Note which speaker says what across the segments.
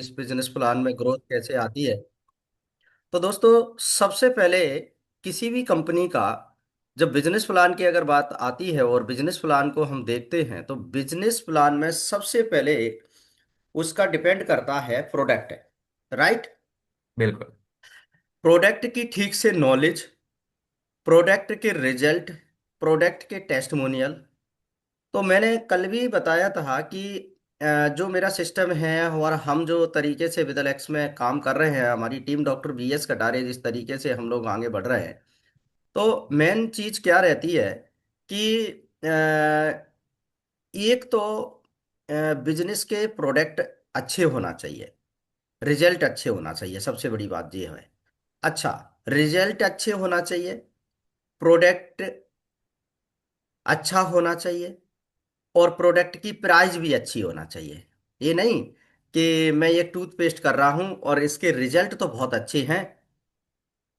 Speaker 1: इस business plan में growth कैसे आती है। तो दोस्तों, सबसे पहले किसी भी कंपनी का जब बिजनेस प्लान की अगर बात आती है और बिजनेस प्लान को हम देखते हैं तो बिजनेस प्लान में सबसे पहले उसका डिपेंड करता है प्रोडक्ट। राइट।
Speaker 2: बिल्कुल।
Speaker 1: प्रोडक्ट की ठीक से नॉलेज, प्रोडक्ट के रिजल्ट, प्रोडक्ट के टेस्टिमोनियल। तो मैंने कल भी बताया था कि जो मेरा सिस्टम है और हम जो तरीके से विदल एक्स में काम कर रहे हैं, हमारी टीम डॉक्टर BS कटारे जिस तरीके से हम लोग आगे बढ़ रहे हैं, तो मेन चीज क्या रहती है कि एक तो बिजनेस के प्रोडक्ट अच्छे होना चाहिए, रिजल्ट अच्छे होना चाहिए, सबसे बड़ी बात ये है। अच्छा, रिजल्ट अच्छे होना चाहिए, प्रोडक्ट अच्छा होना चाहिए, और प्रोडक्ट की प्राइस भी अच्छी होना चाहिए। ये नहीं कि मैं ये टूथपेस्ट कर रहा हूं और इसके रिजल्ट तो बहुत अच्छे हैं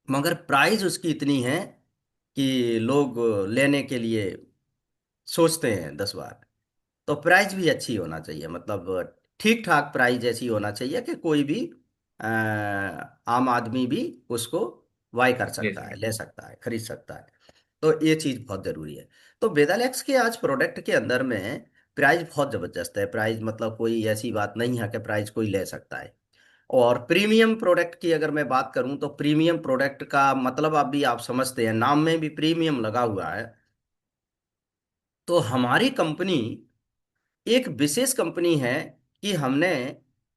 Speaker 1: मगर प्राइस उसकी इतनी है कि लोग लेने के लिए सोचते हैं 10 बार। तो प्राइस भी अच्छी होना चाहिए, मतलब ठीक ठाक प्राइस ऐसी होना चाहिए कि कोई भी आम आदमी भी उसको बाय कर
Speaker 2: ले
Speaker 1: सकता है,
Speaker 2: सके।
Speaker 1: ले सकता है, खरीद सकता है। तो ये चीज बहुत जरूरी है। तो बेदालेक्स के आज प्रोडक्ट के अंदर में प्राइस बहुत जबरदस्त है। प्राइस मतलब कोई ऐसी बात नहीं है कि प्राइस कोई ले सकता है। और प्रीमियम प्रोडक्ट की अगर मैं बात करूं तो प्रीमियम प्रोडक्ट का मतलब आप समझते हैं, नाम में भी प्रीमियम लगा हुआ है। तो हमारी कंपनी एक विशेष कंपनी है कि हमने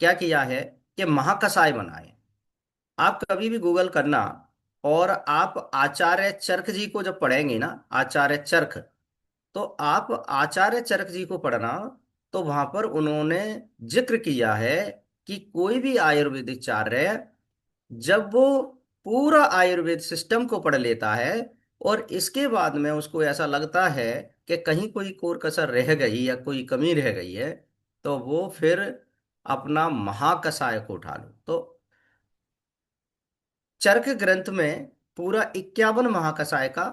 Speaker 1: क्या किया है कि महाकसाय बनाए। आप कभी भी गूगल करना और आप आचार्य चरक जी को जब पढ़ेंगे ना, आचार्य चरक, तो आप आचार्य चरक जी को पढ़ना, तो वहां पर उन्होंने जिक्र किया है कि कोई भी आयुर्वेदिक आचार्य जब वो पूरा आयुर्वेद सिस्टम को पढ़ लेता है और इसके बाद में उसको ऐसा लगता है कि कहीं कोई कोर कसर रह गई या कोई कमी रह गई है, तो वो फिर अपना महाकसाय को उठा लो। तो चरक ग्रंथ में पूरा 51 महाकसाय का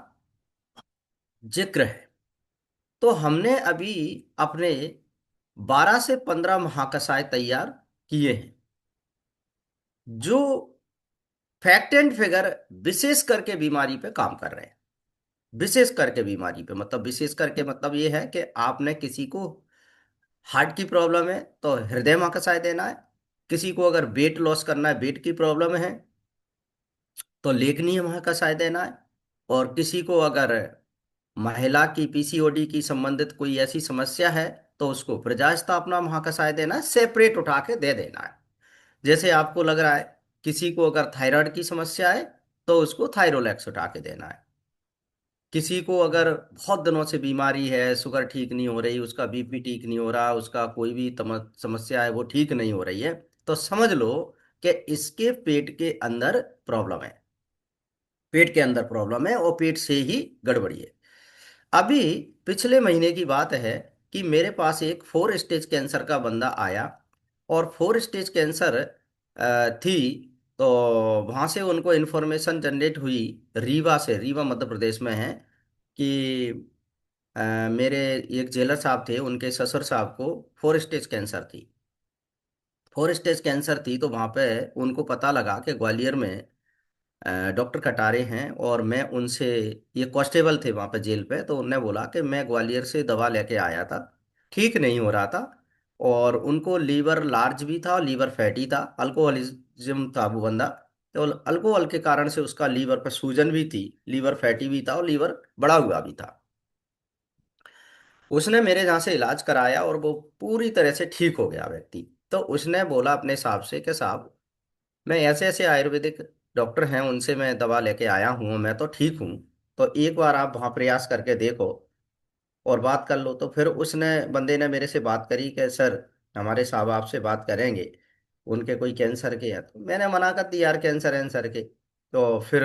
Speaker 1: जिक्र है। तो हमने अभी अपने 12 से 15 महाकसाय तैयार किए हैं, जो फैक्ट एंड फिगर विशेष करके बीमारी पे काम कर रहे हैं। विशेष करके बीमारी पे मतलब, विशेष करके मतलब ये है कि आपने किसी को हार्ट की प्रॉब्लम है तो हृदय महाकसाय देना है, किसी को अगर वेट लॉस करना है, वेट की प्रॉब्लम है तो लेखनीय महाकसाय देना है, और किसी को अगर महिला की PCOD की संबंधित कोई ऐसी समस्या है तो उसको प्रजा स्थापना महाकसाय देना है, सेपरेट उठा के दे देना है। जैसे आपको लग रहा है किसी को अगर थायराइड की समस्या है तो उसको थायरोलेक्स उठा के देना है। किसी को अगर बहुत दिनों से बीमारी है, शुगर ठीक नहीं हो रही, उसका BP ठीक नहीं हो रहा, उसका कोई भी समस्या है वो ठीक नहीं हो रही है, तो समझ लो कि इसके पेट के अंदर प्रॉब्लम है, पेट के अंदर प्रॉब्लम है और पेट से ही गड़बड़ी है। अभी पिछले महीने की बात है कि मेरे पास एक 4 स्टेज कैंसर का बंदा आया, और 4 स्टेज कैंसर थी। तो वहां से उनको इन्फॉर्मेशन जनरेट हुई रीवा से, रीवा मध्य प्रदेश में है, कि मेरे एक जेलर साहब थे, उनके ससुर साहब को 4 स्टेज कैंसर थी। 4 स्टेज कैंसर थी तो वहां पे उनको पता लगा कि ग्वालियर में डॉक्टर कटारे हैं, और मैं उनसे, ये कांस्टेबल थे वहां पे जेल पे, तो उनने बोला कि मैं ग्वालियर से दवा लेके आया था, ठीक नहीं हो रहा था, और उनको लीवर लार्ज भी था और लीवर फैटी था, अल्कोहलिज्म था वो बंदा। तो अल्कोहल के कारण से उसका लीवर पर सूजन भी थी, लीवर फैटी भी था और लीवर बड़ा हुआ भी था। उसने मेरे यहाँ से इलाज कराया और वो पूरी तरह से ठीक हो गया व्यक्ति। तो उसने बोला अपने साहब से कि साहब, मैं ऐसे ऐसे आयुर्वेदिक डॉक्टर हैं उनसे मैं दवा लेके आया हूँ, मैं तो ठीक हूँ, तो एक बार आप वहाँ प्रयास करके देखो और बात कर लो। तो फिर उसने, बंदे ने मेरे से बात करी कि सर, हमारे साहब आपसे बात करेंगे, उनके कोई कैंसर के है। तो मैंने मना कर दिया यार, कैंसर एंसर के। तो फिर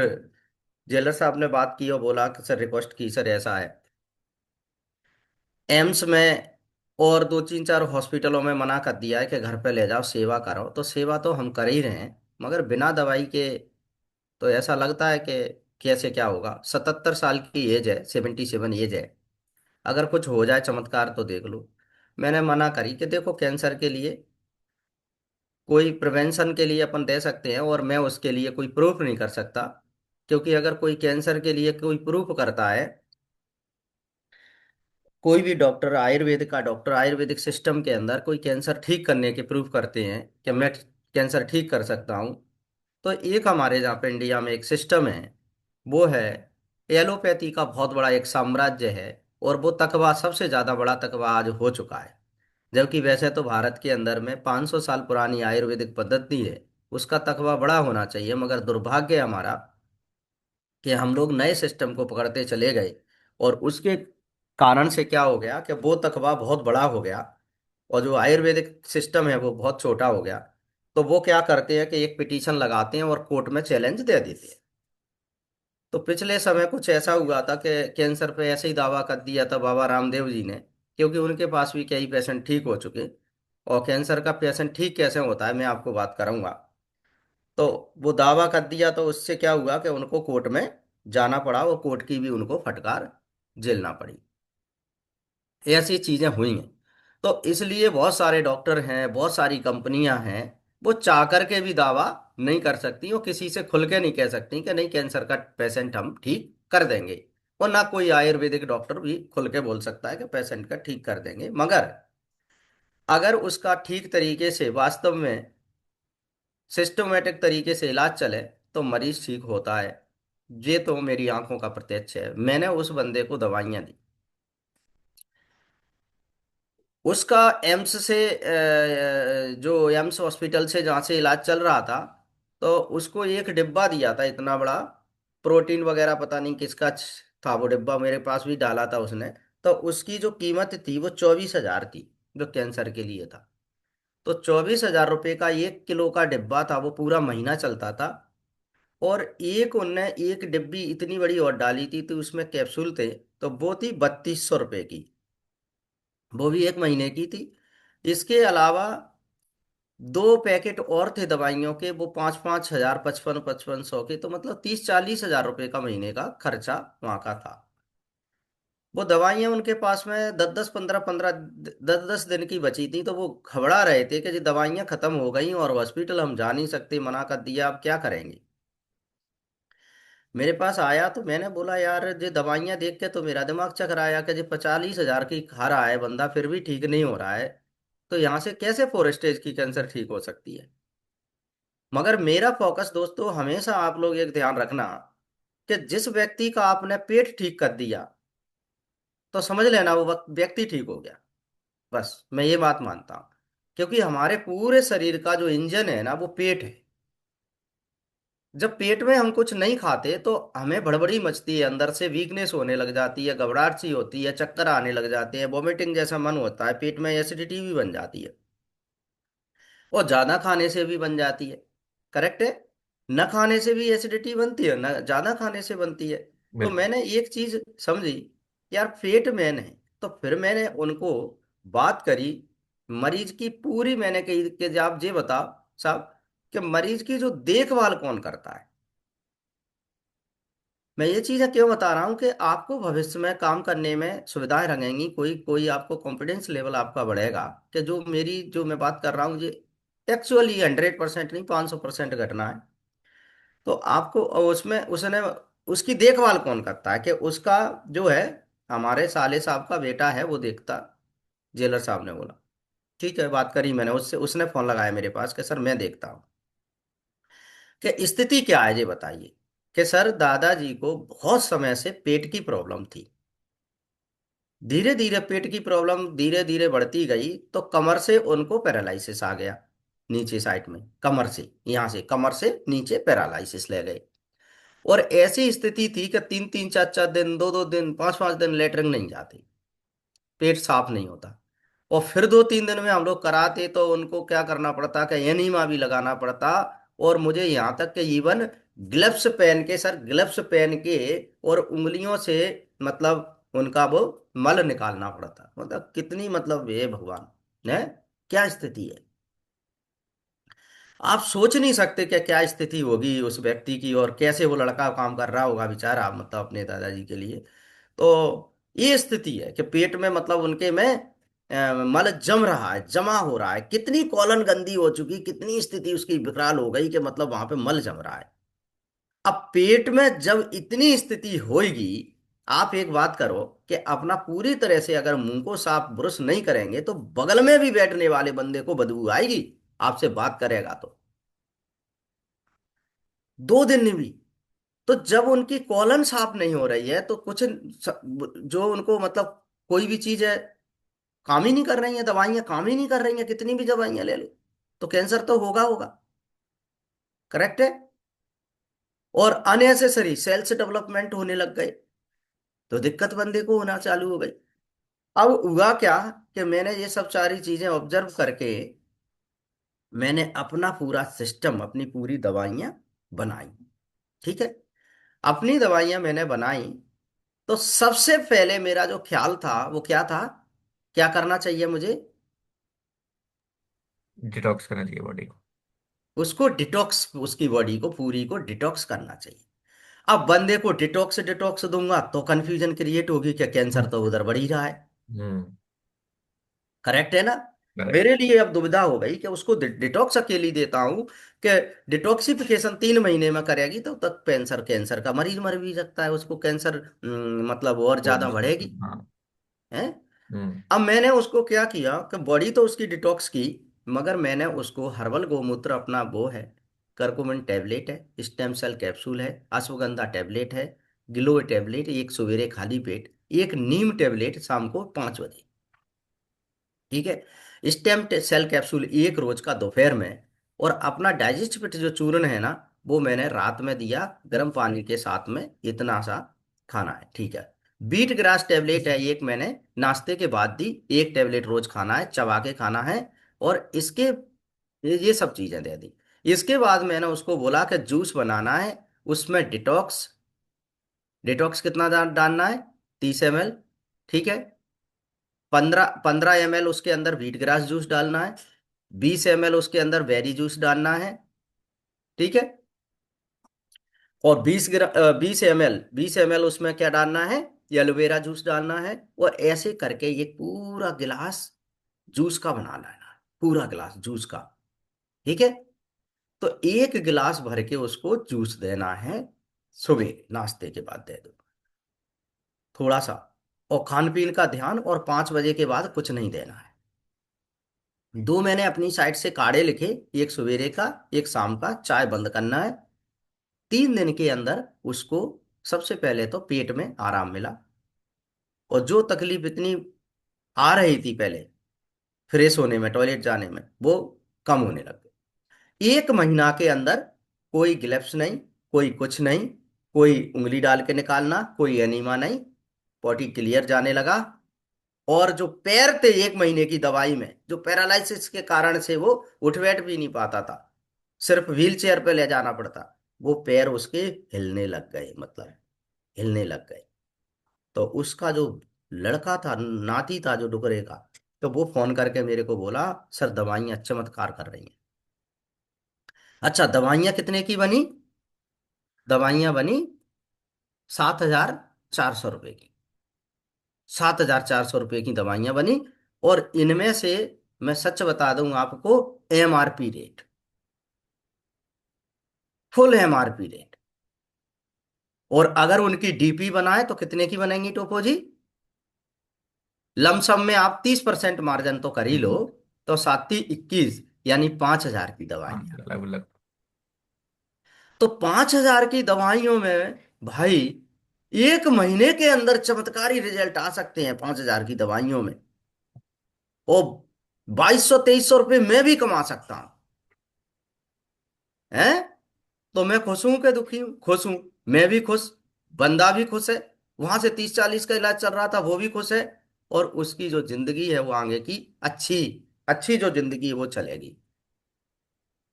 Speaker 1: जेलर साहब ने बात की और बोला कि सर, रिक्वेस्ट की सर, ऐसा है एम्स में और दो तीन चार हॉस्पिटलों में मना कर दिया है कि घर पे ले जाओ सेवा करो। तो सेवा तो हम कर ही रहे हैं मगर बिना दवाई के, तो ऐसा लगता है कि कैसे क्या होगा। 77 साल की एज है, 77 एज है, अगर कुछ हो जाए चमत्कार तो देख लो। मैंने मना करी कि देखो कैंसर के लिए कोई प्रिवेंशन के लिए अपन दे सकते हैं, और मैं उसके लिए कोई प्रूफ नहीं कर सकता। क्योंकि अगर कोई कैंसर के लिए कोई प्रूफ करता है, कोई भी डॉक्टर, आयुर्वेद का डॉक्टर आयुर्वेदिक सिस्टम के अंदर कोई कैंसर ठीक करने के प्रूफ करते हैं कि मैं कैंसर ठीक कर सकता हूँ, तो एक हमारे यहाँ पे इंडिया में एक सिस्टम है, वो है एलोपैथी का बहुत बड़ा एक साम्राज्य है। और वो तकवा सबसे ज्यादा बड़ा तकवा आज हो चुका है। जबकि वैसे तो भारत के अंदर में 500 साल पुरानी आयुर्वेदिक पद्धति है, उसका तकवा बड़ा होना चाहिए, मगर दुर्भाग्य हमारा कि हम लोग नए सिस्टम को पकड़ते चले गए, और उसके कारण से क्या हो गया कि वो तकवा बहुत बड़ा हो गया, और जो आयुर्वेदिक सिस्टम है वो बहुत छोटा हो गया। तो वो क्या करते हैं कि एक पिटीशन लगाते हैं और कोर्ट में चैलेंज दे देते हैं। तो पिछले समय कुछ ऐसा हुआ था कि कैंसर पे ऐसे ही दावा कर दिया था बाबा रामदेव जी ने, क्योंकि उनके पास भी कई पेशेंट ठीक हो चुके। और कैंसर का पेशेंट ठीक कैसे होता है मैं आपको बात करूंगा। तो वो दावा कर दिया, तो उससे क्या हुआ कि उनको कोर्ट में जाना पड़ा, और कोर्ट की भी उनको फटकार झेलना पड़ी। ऐसी चीजें हुई हैं। तो इसलिए बहुत सारे डॉक्टर हैं, बहुत सारी कंपनियां हैं, वो चाह करके भी दावा नहीं कर सकती, और किसी से खुल के नहीं कह सकती कि नहीं कैंसर का पेशेंट हम ठीक कर देंगे। और ना कोई आयुर्वेदिक डॉक्टर भी खुल के बोल सकता है कि पेशेंट का ठीक कर देंगे। मगर अगर उसका ठीक तरीके से वास्तव में सिस्टमेटिक तरीके से इलाज चले, तो मरीज ठीक होता है। ये तो मेरी आंखों का प्रत्यक्ष है। मैंने उस बंदे को दवाइयां दी, उसका एम्स से जो एम्स हॉस्पिटल से जहाँ से इलाज चल रहा था, तो उसको एक डिब्बा दिया था इतना बड़ा, प्रोटीन वगैरह पता नहीं किसका था वो डिब्बा, मेरे पास भी डाला था उसने। तो उसकी जो कीमत थी वो 24,000 थी, जो कैंसर के लिए था। तो 24,000 रुपये का 1 किलो का डिब्बा था, वो पूरा महीना चलता था। और एक उनने एक डिब्बी इतनी बड़ी और डाली थी, तो उसमें कैप्सूल थे, तो वो थी 3200 रुपये की। वो भी 1 महीने की थी। इसके अलावा दो पैकेट और थे दवाइयों के, वो 5-5 हजार, 55-55 सौ के, तो मतलब 30-40 हजार रुपये का महीने का खर्चा वहां का था। वो दवाइयां उनके पास में 10-10, 15-15, 10-10 दिन की बची थी, तो वो घबरा रहे थे कि जी दवाइयां खत्म हो गई और हॉस्पिटल हम जा नहीं सकते, मना कर दिया, अब क्या करेंगे। मेरे पास आया तो मैंने बोला यार ये दवाइयां देख के तो मेरा दिमाग चकराया कि जी 45,000 की खा रहा है बंदा, फिर भी ठीक नहीं हो रहा है। तो यहाँ से कैसे 4 स्टेज की कैंसर ठीक हो सकती है। मगर मेरा फोकस दोस्तों हमेशा, आप लोग एक ध्यान रखना, कि जिस व्यक्ति का आपने पेट ठीक कर दिया, तो समझ लेना वो व्यक्ति ठीक हो गया। बस मैं ये बात मानता हूँ। क्योंकि हमारे पूरे शरीर का जो इंजन है ना, वो पेट है। जब पेट में हम कुछ नहीं खाते तो हमें भड़बड़ी मचती है, अंदर से वीकनेस होने लग जाती है, घबराहट सी होती है, चक्कर आने लग जाते हैं, वोमिटिंग जैसा मन होता है, पेट में एसिडिटी भी बन जाती है। और ज्यादा खाने से भी बन जाती है। करेक्ट है। न खाने से भी एसिडिटी बनती है, न ज्यादा खाने से बनती है। तो
Speaker 2: बिल्कुल।
Speaker 1: मैंने एक चीज समझी, यार पेट मैन है। तो फिर मैंने उनको बात करी, मरीज की पूरी मैंने कही कि आप ये बताओ साहब, कि मरीज की जो देखभाल कौन करता है। मैं ये चीजें क्यों बता रहा हूँ कि आपको भविष्य में काम करने में सुविधाएं रहेंगी, कोई कोई आपको कॉन्फिडेंस लेवल आपका बढ़ेगा। कि जो मैं बात कर रहा हूँ ये एक्चुअली 100% नहीं, 500% घटना है। तो आपको उसमें उसने उसकी देखभाल कौन करता है, कि उसका जो है, हमारे साले साहब का बेटा है वो देखता। जेलर साहब ने बोला ठीक है, बात करी मैंने उससे, उसने फोन लगाया मेरे पास कि सर मैं देखता हूँ। कि स्थिति क्या है ये बताइए। कि सर दादाजी को बहुत समय से पेट की प्रॉब्लम थी। धीरे धीरे पेट की प्रॉब्लम धीरे धीरे बढ़ती गई, तो कमर से उनको पैरालिसिस आ गया। नीचे साइड में कमर से, यहाँ से कमर से नीचे पैरालिसिस ले गए। और ऐसी स्थिति थी कि 3-3, 4-4 दिन, 2-2 दिन, 5-5 दिन लेटरिन नहीं जाती, पेट साफ नहीं होता। और फिर 2-3 दिन में हम लोग कराते तो उनको क्या करना पड़ता कि एनीमा भी लगाना पड़ता। और मुझे यहाँ तक कि इवन ग्लव्स पहन के, सर ग्लव्स पहन के, और उंगलियों से मतलब उनका वो मल निकालना पड़ता। मतलब कितनी, मतलब ये भगवान है, क्या स्थिति है। आप सोच नहीं सकते क्या क्या स्थिति होगी उस व्यक्ति की, और कैसे वो लड़का काम कर रहा होगा बेचारा, मतलब अपने दादाजी के लिए। तो ये स्थिति है कि पेट में मतलब उनके में मल जम रहा है, जमा हो रहा है, कितनी कॉलन गंदी हो चुकी, कितनी स्थिति उसकी विकराल हो गई कि मतलब वहां पे मल जम रहा है। अब पेट में जब इतनी स्थिति होगी, आप एक बात करो कि अपना पूरी तरह से अगर मुंह को साफ ब्रश नहीं करेंगे तो बगल में भी बैठने वाले बंदे को बदबू आएगी, आपसे बात करेगा तो। 2 दिन में भी। तो जब उनकी कॉलन साफ नहीं हो रही है तो कुछ जो उनको मतलब कोई भी चीज है काम ही नहीं कर रही है, दवाइयां काम ही नहीं कर रही हैं, कितनी भी दवाइयां ले लो तो कैंसर तो होगा होगा। करेक्ट है। और अननेसेसरी सेल्स डेवलपमेंट होने लग गए तो दिक्कत बंदे को होना चालू हो गई। अब हुआ क्या कि मैंने ये सब सारी चीजें ऑब्जर्व करके मैंने अपना पूरा सिस्टम, अपनी पूरी दवाइयां बनाई। ठीक है। अपनी दवाइयां मैंने बनाई। तो सबसे पहले मेरा जो ख्याल था वो क्या था, क्या करना चाहिए मुझे?
Speaker 2: डिटॉक्स करना चाहिए बॉडी को।
Speaker 1: उसको डिटॉक्स, उसकी बॉडी को पूरी को डिटॉक्स करना चाहिए। अब बंदे को डिटॉक्स डिटॉक्स दूंगा तो कंफ्यूजन क्रिएट होगी कि कैंसर तो उधर बढ़ ही रहा है।
Speaker 2: हम्म।
Speaker 1: करेक्ट है ना।
Speaker 2: करेक्ट।
Speaker 1: मेरे लिए अब दुविधा हो गई कि उसको डिटॉक्स अकेली देता हूं कि डिटॉक्सिफिकेशन 3 महीने में करेगी तो तक कैंसर, कैंसर का मरीज मर भी सकता है, उसको कैंसर मतलब और
Speaker 2: हो भी
Speaker 1: ज्यादा
Speaker 2: सकता
Speaker 1: बढ़ेगी।
Speaker 2: है, हाँ।
Speaker 1: है।
Speaker 2: हम्म।
Speaker 1: अब मैंने उसको क्या किया कि बॉडी तो उसकी डिटॉक्स की, मगर मैंने उसको हर्बल गोमूत्र अपना वो है, करकुमिन टैबलेट है, स्टेम सेल कैप्सूल है, अश्वगंधा टैबलेट है, गिलोय टैबलेट एक सवेरे खाली पेट, एक नीम टैबलेट शाम को 5 बजे। ठीक है। स्टेम सेल कैप्सूल एक रोज का दोपहर में। और अपना डाइजेस्ट जो चूर्ण है ना, वो मैंने रात में दिया गर्म पानी के साथ में, इतना सा खाना है। ठीक है। बीट ग्रास टैबलेट है एक, मैंने नाश्ते के बाद दी, एक टैबलेट रोज खाना है, चबा के खाना है। और इसके ये सब चीजें दे दी। इसके बाद मैंने उसको बोला कि जूस बनाना है, उसमें डिटॉक्स, डिटॉक्स कितना डालना है? 30 ml। ठीक है। 15 15 ml उसके अंदर व्हीट ग्रास जूस डालना है, 20 ml उसके अंदर बेरी जूस डालना है। ठीक है। और 20 ml उसमें क्या डालना है? एलोवेरा जूस डालना है। और ऐसे करके ये पूरा गिलास जूस का बना लेना है, पूरा गिलास जूस का। ठीक है। तो एक गिलास भर के उसको जूस देना है, सुबह नाश्ते के बाद दे दो थोड़ा सा। और खान पीन का ध्यान, और 5 बजे के बाद कुछ नहीं देना है। दो मैंने अपनी साइड से काढ़े लिखे, एक सवेरे का, एक शाम का, चाय बंद करना है। 3 दिन के अंदर उसको सबसे पहले तो पेट में आराम मिला, और जो तकलीफ इतनी आ रही थी पहले फ्रेश होने में, टॉयलेट जाने में, वो कम होने लग गई। 1 महीना के अंदर कोई ग्लव्स नहीं, कोई कुछ नहीं, कोई उंगली डाल के निकालना, कोई एनीमा नहीं, पॉटी क्लियर जाने लगा। और जो पैर थे 1 महीने की दवाई में, जो पैरालिसिस के कारण से वो उठ बैठ भी नहीं पाता था, सिर्फ व्हील चेयर पे ले जाना पड़ता, वो पैर उसके हिलने लग गए, मतलब हिलने लग गए। तो उसका जो लड़का था, नाती था जो डुकरे का, तो वो फोन करके मेरे को बोला, सर दवाइयाँ चमत्कार कर रही हैं। अच्छा, दवाइयाँ कितने की बनी? दवाइयाँ बनी 7,400 रुपये की। 7,400 रुपये की दवाइयाँ बनी। और इनमें से मैं सच बता दूं आपको, MRP rate, full MRP rate. और अगर उनकी DP बनाए तो कितने की बनेंगी टोपो जी? लमसम में आप 30% मार्जिन तो कर ही लो,
Speaker 2: हम्म।
Speaker 1: तो 7 21, यानी 5,000 की
Speaker 2: हाँ,
Speaker 1: दवाइयाँ।
Speaker 2: अलग अलग।
Speaker 1: तो 5,000 की दवाइयों में भाई 1 महीने के अंदर चमत्कारी रिजल्ट आ सकते हैं 5,000 की दवाइयों में। और 2,200 2300 रुपये मैं भी कमा सकता हूं। हैं? तो मैं खुश हूं कि दुखी हूं? खुश हूं। मैं भी खुश, बंदा भी खुश है, वहां से 30 40 का इलाज चल रहा था वो भी खुश है। और उसकी जो जिंदगी है वो आगे की अच्छी, अच्छी जो जिंदगी है वो चलेगी।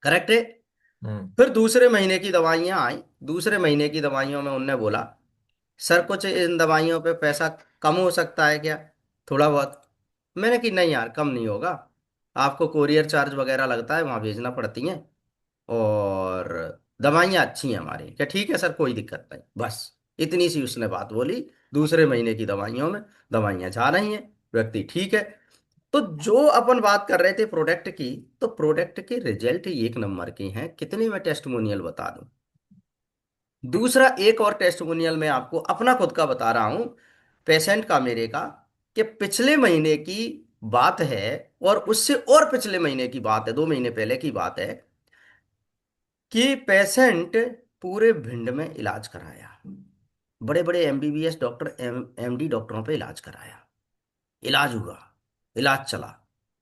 Speaker 1: करेक्ट है।
Speaker 2: हम्म।
Speaker 1: फिर दूसरे महीने की दवाइयां आई। दूसरे महीने की दवाइयों में उनने बोला, सर कुछ इन दवाइयों पे पैसा कम हो सकता है क्या, थोड़ा बहुत? मैंने कि नहीं यार, कम नहीं होगा, आपको कोरियर चार्ज वगैरह लगता है, वहां भेजना पड़ती हैं। और दवाइयाँ अच्छी हैं हमारी, क्या? ठीक है सर, कोई दिक्कत नहीं, बस इतनी सी उसने बात बोली। दूसरे महीने की दवाइयों में दवाइयाँ जा रही हैं, व्यक्ति ठीक है। तो जो अपन बात कर रहे थे प्रोडक्ट की, तो प्रोडक्ट के रिजल्ट ही एक नंबर के हैं, कितने में टेस्टिमोनियल बता दूं। दूसरा एक और टेस्टिमोनियल मैं आपको अपना खुद का बता रहा हूं, पेशेंट का मेरे का, कि पिछले महीने की बात है, और उससे और पिछले महीने की बात है, 2 महीने पहले की बात है, कि पेशेंट पूरे भिंड में इलाज कराया, बड़े बड़े एमबीबीएस डॉक्टर, एमडी डॉक्टरों पे इलाज कराया, इलाज हुआ, इलाज चला,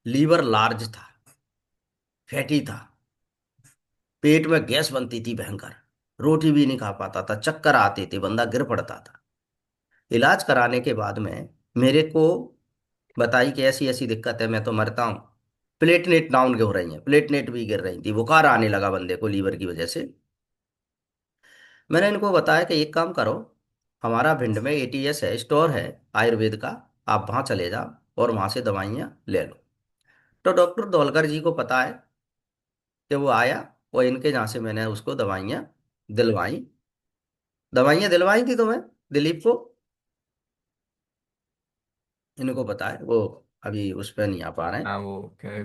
Speaker 1: लीवर लार्ज था, फैटी था, पेट में गैस बनती थी भयंकर, रोटी भी नहीं खा पाता था, चक्कर आते थे, बंदा गिर पड़ता था। इलाज कराने के बाद में मेरे को बताई कि ऐसी ऐसी दिक्कत है, मैं तो मरता हूँ। प्लेटलेट डाउन हो रही हैं, प्लेटलेट भी गिर रही थी, बुखार आने लगा बंदे को लीवर की वजह से। मैंने इनको बताया कि एक काम करो, हमारा भिंड में एटीएस है, स्टोर है आयुर्वेद का, आप वहां चले जाओ और वहां से दवाइयाँ ले लो। तो डॉक्टर धौलकर जी को पता है कि वो आया, और इनके यहाँ से मैंने उसको दवाइयाँ दिलवाई। दवाइयाँ दिलवाई थी तो मैं दिलीप को, इनको पता है, वो अभी उस पर नहीं आ पा रहे हैं।
Speaker 2: हाँ वो क्या है,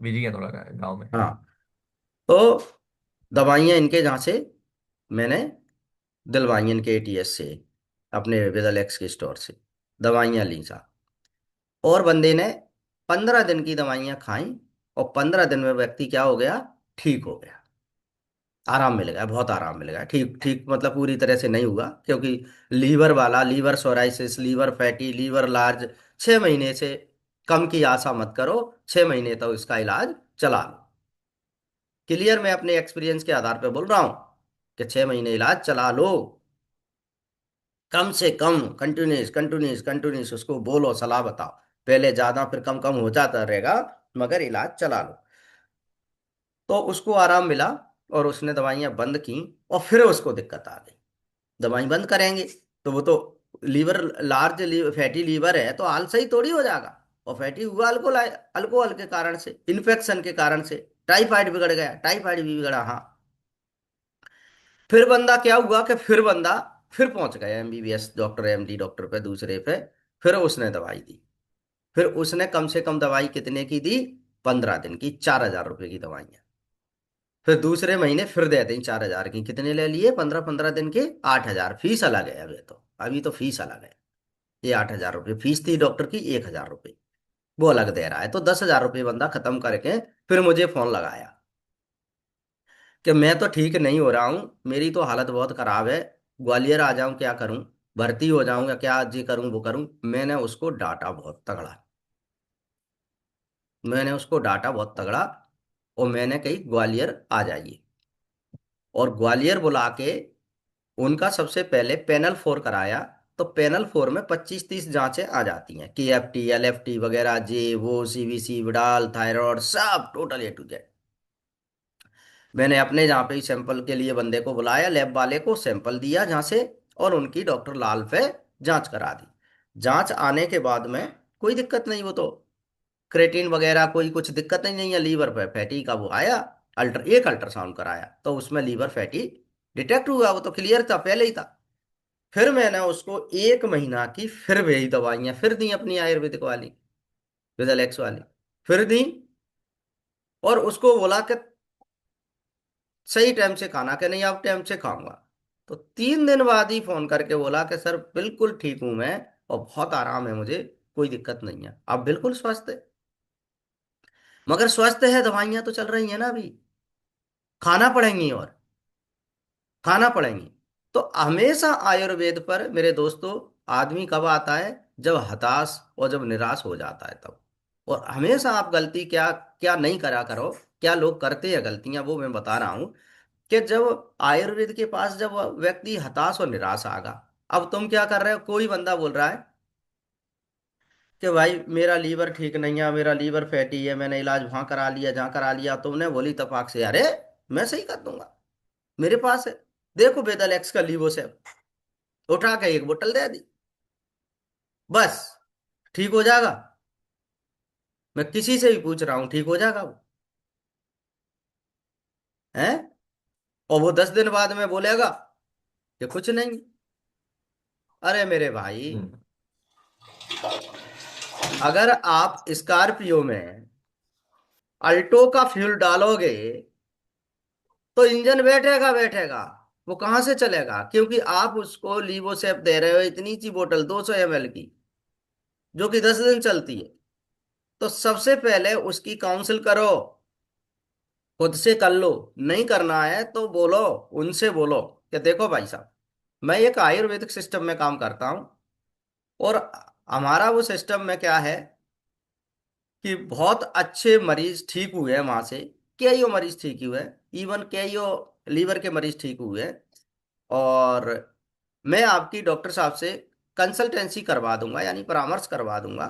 Speaker 2: बिजी है थोड़ा गाँव में।
Speaker 1: हाँ। तो दवाइयाँ इनके यहाँ से मैंने दिलवाई, इनके एटीएस से, अपने विदलेक्स के स्टोर से दवाइयाँ ली साहब। और बंदे ने 15 दिन की दवाइयाँ खाई, और 15 दिन में व्यक्ति क्या हो गया, ठीक हो गया, आराम मिल गया, बहुत आराम मिल गया। ठीक ठीक मतलब पूरी तरह से नहीं हुआ, क्योंकि लीवर वाला, liver cirrhosis, liver fatty, liver large, 6 महीने से कम की आशा मत करो, 6 महीने तक इसका इलाज चला लो। क्लियर, मैं अपने एक्सपीरियंस के आधार पर बोल रहा हूँ कि 6 महीने इलाज चला लो, कम से कम, कंटिन्यूस कंटिन्यूस कंटिन्यूस उसको बोलो, सलाह बताओ, पहले ज्यादा फिर कम कम हो जाता रहेगा, मगर इलाज चला लो। तो उसको आराम मिला, और उसने दवाइयां बंद की, और फिर उसको दिक्कत आ गई। दवाई बंद करेंगे तो वो तो लीवर लार्ज, फैटी लीवर है तो आलसा ही थोड़ी हो जाएगा, और फैटी हुआ अल्कोहल, अल्कोहल के कारण से, इन्फेक्शन के कारण से, टाइफाइड बिगड़ गया, टाइफाइड भी बिगड़ा, हाँ। फिर बंदा क्या हुआ कि फिर बंदा फिर पहुंच गया एमबीबीएस डॉक्टर, एमडी डॉक्टर पे, दूसरे पे। फिर उसने दवाई दी, फिर उसने कम से कम दवाई कितने की दी, 15 दिन की, 4,000 रुपए की दवाइयाँ। फिर दूसरे महीने फिर दे दी 4,000 की, कितने ले लिए, 15-15 दिन के, 8,000, फीस अलग है अभी तो, अभी तो फीस अलग है। ये 8,000 रुपये फीस थी डॉक्टर की, 1,000 रुपये वो अलग दे रहा है, तो 10,000 रुपये बंदा खत्म करके फिर मुझे फोन लगाया कि मैं तो ठीक नहीं हो रहा हूँ, मेरी तो हालत बहुत खराब है, ग्वालियर आ जाऊं क्या करूं, भर्ती हो जाऊं या क्या, जी करूं वो करूं। मैंने उसको डांटा बहुत तगड़ा, मैंने उसको डांटा बहुत तगड़ा, और मैंने कही ग्वालियर आ जाइए, और ग्वालियर बुला के उनका सबसे पहले पैनल 4 कराया। तो पैनल 4 में 25-30 जांचें आ जाती हैं, के F T, L F T वगैरह, जे वो, सीवीसी, विडाल, थायराइड, सब टोटल A to Z। मैंने अपने जहाँ पे ही सैंपल के लिए बंदे को बुलाया, लैब वाले को, सैंपल दिया जहाँ से, और उनकी डॉक्टर लाल पे जांच करा दी। जांच आने के बाद में कोई दिक्कत नहीं, वो तो क्रेटीन वगैरह कोई कुछ दिक्कत ही नहीं है, लीवर पे फैटी का वो आया। एक अल्ट्रासाउंड कराया तो उसमें लीवर फैटी डिटेक्ट हुआ, वो तो क्लियर था, पहले ही था। फिर मैंने उसको 1 महीना की फिर वही दवाइयां फिर दी, अपनी आयुर्वेदिक वाली, विजलेक्स वाली, फिर दी, और उसको बोला कि सही टाइम से खाना, कि नहीं आप टाइम से खाऊंगा। तो 3 दिन बाद ही फोन करके बोला कि सर बिल्कुल ठीक हूं मैं, और बहुत आराम है मुझे, कोई दिक्कत नहीं है, आप बिल्कुल स्वस्थ है। मगर स्वस्थ है, दवाइयां तो चल रही हैं ना अभी, खाना पड़ेंगी, और खाना पड़ेंगी। तो हमेशा आयुर्वेद पर मेरे दोस्तों आदमी कब आता है, जब हताश और जब निराश हो जाता है तब। और हमेशा आप गलती क्या क्या नहीं करा करो, क्या लोग करते हैं गलतियां, वो मैं बता रहा हूं, कि जब आयुर्वेद के पास जब व्यक्ति हताश और निराश आगा, अब तुम क्या कर रहे हो, कोई बंदा बोल रहा है कि भाई मेरा लीवर ठीक नहीं है, मेरा लीवर फैटी है, मैंने इलाज वहां करा लिया, जहां करा लिया, तुमने बोली तफाक से, अरे मैं सही कर दूंगा, मेरे पास है, देखो बेदल एक्स का लीवो से, उठा के एक बोतल दे दी, बस ठीक हो जाएगा। मैं किसी से भी पूछ रहा हूँ, ठीक हो जाएगा वो, है। और वो 10 दिन बाद में बोलेगा कि कुछ नहीं। अरे मेरे भाई,
Speaker 2: हम्म।
Speaker 1: अगर आप स्कॉर्पियो में अल्टो का फ्यूल डालोगे तो इंजन बैठेगा बैठेगा, वो कहां से चलेगा? क्योंकि आप उसको लीवोसेप दे रहे हो इतनी सी बोतल 200 ml की, जो कि 10 दिन चलती है। तो सबसे पहले उसकी काउंसिल करो, खुद से कर लो। नहीं करना है तो बोलो, उनसे बोलो कि देखो भाई साहब, मैं एक आयुर्वेदिक सिस्टम में काम करता हूँ, और हमारा वो सिस्टम में क्या है कि बहुत अच्छे मरीज ठीक हुए हैं वहां से। कईयों मरीज ठीक हुए हैं, इवन कईयों लीवर के मरीज ठीक हुए हैं। और मैं आपकी डॉक्टर साहब से कंसल्टेंसी करवा दूंगा, यानी परामर्श करवा दूंगा।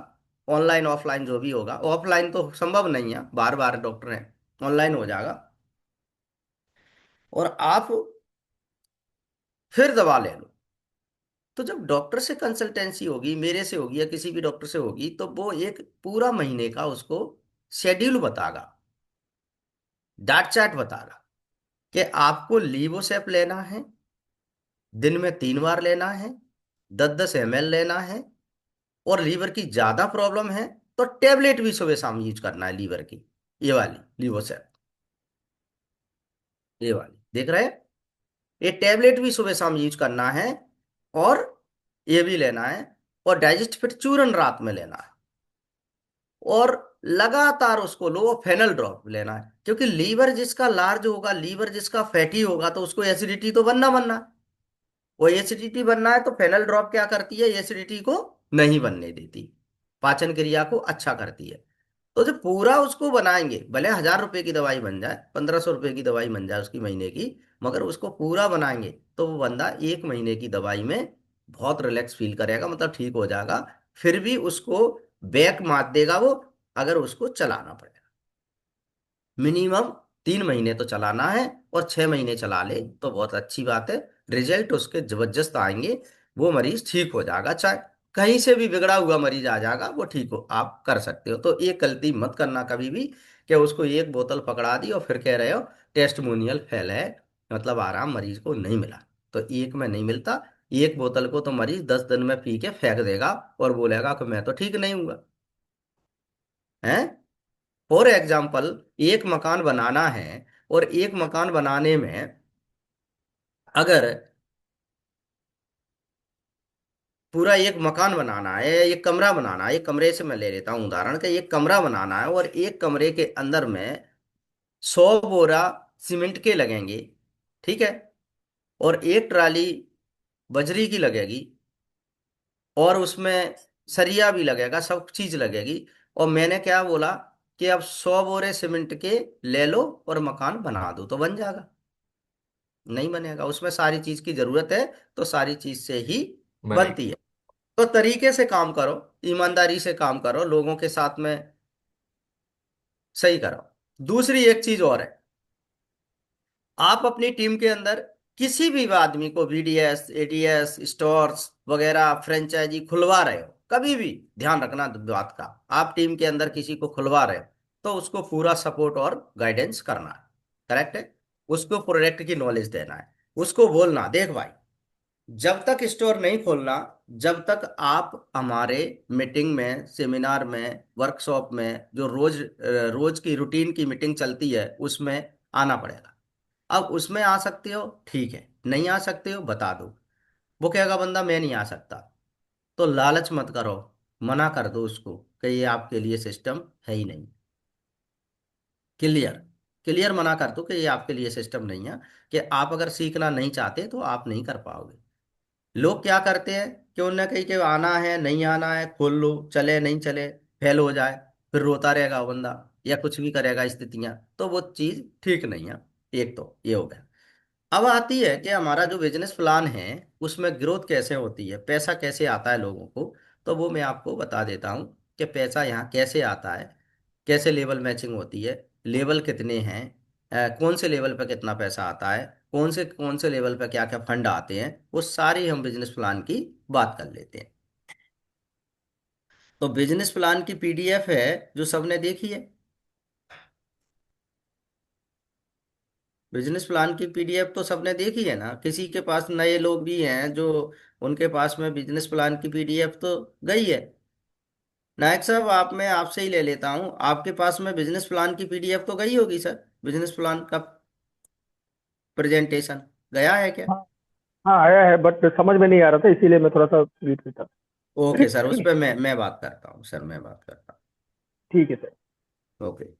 Speaker 1: ऑनलाइन ऑफलाइन जो भी होगा, ऑफलाइन तो संभव नहीं है, बार बार डॉक्टर हैं, ऑनलाइन हो जाएगा। और आप फिर दवा ले लो। तो जब डॉक्टर से कंसल्टेंसी होगी, मेरे से होगी या किसी भी डॉक्टर से होगी, तो वो एक पूरा महीने का उसको शेड्यूल बतागा, डाट चार्ट बतागा कि आपको लीवोसेप लेना है, दिन में 3 बार लेना है, 10-10 ml लेना है। और लीवर की ज्यादा प्रॉब्लम है तो टेबलेट भी सुबह शाम यूज करना है लीवर की, ये वाली लीवोसेप, ये वाली देख रहे हैं, ये टेबलेट भी सुबह शाम यूज करना है। और ये भी लेना है। और डाइजेस्ट फिट चूरन रात में लेना है। और लगातार उसको लो, फेनल ड्रॉप लेना है, क्योंकि लीवर जिसका लार्ज होगा, लीवर जिसका फैटी होगा, तो उसको एसिडिटी तो बनना है। वो एसिडिटी बनना है तो फेनल ड्रॉप क्या करती है, एसिडिटी को नहीं बनने देती, पाचन क्रिया को अच्छा करती है। तो जो पूरा उसको बनाएंगे, भले 1000 रुपए की दवाई बन जाए, 1500 रुपए की दवाई बन जाए उसकी महीने की, मगर उसको पूरा बनाएंगे तो वो बंदा 1 महीने की दवाई में बहुत रिलैक्स फील करेगा, मतलब ठीक हो जाएगा। फिर भी उसको बैक मार देगा वो, अगर उसको चलाना पड़े। मिनिमम 3 महीने तो चलाना है, और 6 महीने चला ले तो बहुत अच्छी बात है। रिजल्ट उसके जबरदस्त आएंगे। वो मरीज ठीक हो जाएगा, चाहे कहीं से भी बिगड़ा हुआ मरीज आ जाएगा, वो ठीक हो, आप कर सकते हो। तो ये गलती मत करना कभी भी कि उसको एक बोतल पकड़ा दी और फिर कह रहे हो टेस्टमोनियल फेल है, मतलब आराम मरीज को नहीं मिला। तो एक में नहीं मिलता। एक बोतल को तो मरीज 10 दिन में पी के फेंक देगा और बोलेगा कि मैं तो ठीक नहीं हुआ है। फॉर एग्जाम्पल, एक मकान बनाना है, और एक मकान बनाने में अगर पूरा एक मकान बनाना है, एक कमरा बनाना है, एक कमरे से मैं ले लेता हूं उदाहरण कि एक कमरा बनाना है, और एक कमरे के अंदर में 100 बोरा सीमेंट के लगेंगे, ठीक है, और एक ट्राली बजरी की लगेगी, और उसमें सरिया भी लगेगा, सब चीज लगेगी। और मैंने क्या बोला कि अब 100 बोरे सीमेंट के ले लो और मकान बना दो, तो बन जाएगा? नहीं बनेगा, उसमें सारी चीज की जरूरत है, तो सारी चीज से ही
Speaker 2: बनेगी।
Speaker 1: बनती है। तो तरीके से काम करो, ईमानदारी से काम करो, लोगों के साथ में सही करो। दूसरी एक चीज और है, आप अपनी टीम के अंदर किसी भी आदमी को बीडीएस, एडीएस, स्टोर्स वगैरह फ्रेंचाइजी खुलवा रहे हो, कभी भी ध्यान रखना बात का, आप टीम के अंदर किसी को खुलवा रहे हो तो उसको पूरा सपोर्ट और गाइडेंस करना है। करेक्ट है? उसको प्रोडक्ट की नॉलेज देना है, उसको बोलना देख भाई, जब तक स्टोर नहीं खोलना, जब तक आप हमारे मीटिंग में, सेमिनार में, वर्कशॉप में, जो रोज की रूटीन की मीटिंग चलती है उसमें आना पड़ेगा। अब उसमें आ सकते हो ठीक है, नहीं आ सकते हो बता दो। वो कहेगा बंदा मैं नहीं आ सकता, तो लालच मत करो, मना कर दो उसको कि ये आपके लिए सिस्टम है ही नहीं। क्लियर? क्लियर मना कर दो कि ये आपके लिए सिस्टम नहीं है, कि आप अगर सीखना नहीं चाहते तो आप नहीं कर पाओगे। लोग क्या करते हैं कि उन्हें कहीं के आना है, नहीं आना है, खोल लो, चले नहीं चले, फेल हो जाए, फिर रोता रहेगा वो बंदा, या कुछ भी करेगा स्थितियां, तो वो चीज ठीक नहीं है। एक तो ये हो गया। अब आती है कि हमारा जो बिजनेस प्लान है उसमें ग्रोथ कैसे होती है, पैसा कैसे आता है लोगों को। तो वो मैं आपको बता देता हूँ कि पैसा यहाँ कैसे आता है, कैसे लेवल मैचिंग होती है, लेवल कितने हैं, कौन से लेवल पर कितना पैसा आता है, कौन से लेवल पर क्या क्या फंड आते हैं, वो सारी हम बिजनेस प्लान की बात कर लेते हैं। तो बिजनेस प्लान की पीडीएफ है जो सबने देखी है। बिजनेस प्लान की पीडीएफ तो सबने देखी है ना? किसी के पास नए लोग भी हैं जो उनके पास में बिजनेस प्लान की पीडीएफ तो गई है? नायक साहब, आप मैं आपसे ही ले लेता हूँ। आपके पास में बिजनेस प्लान की पीडीएफ तो गई होगी सर, बिजनेस प्लान का प्रेजेंटेशन गया है क्या?
Speaker 3: हाँ। हाँ आया है, बट समझ में नहीं आ रहा था, इसीलिए मैं थोड़ा सा रीड करता।
Speaker 1: ओके सर, उस पर मैं बात करता हूँ सर, मैं बात करता
Speaker 3: ठीक है सर।
Speaker 1: हूँ। ओके।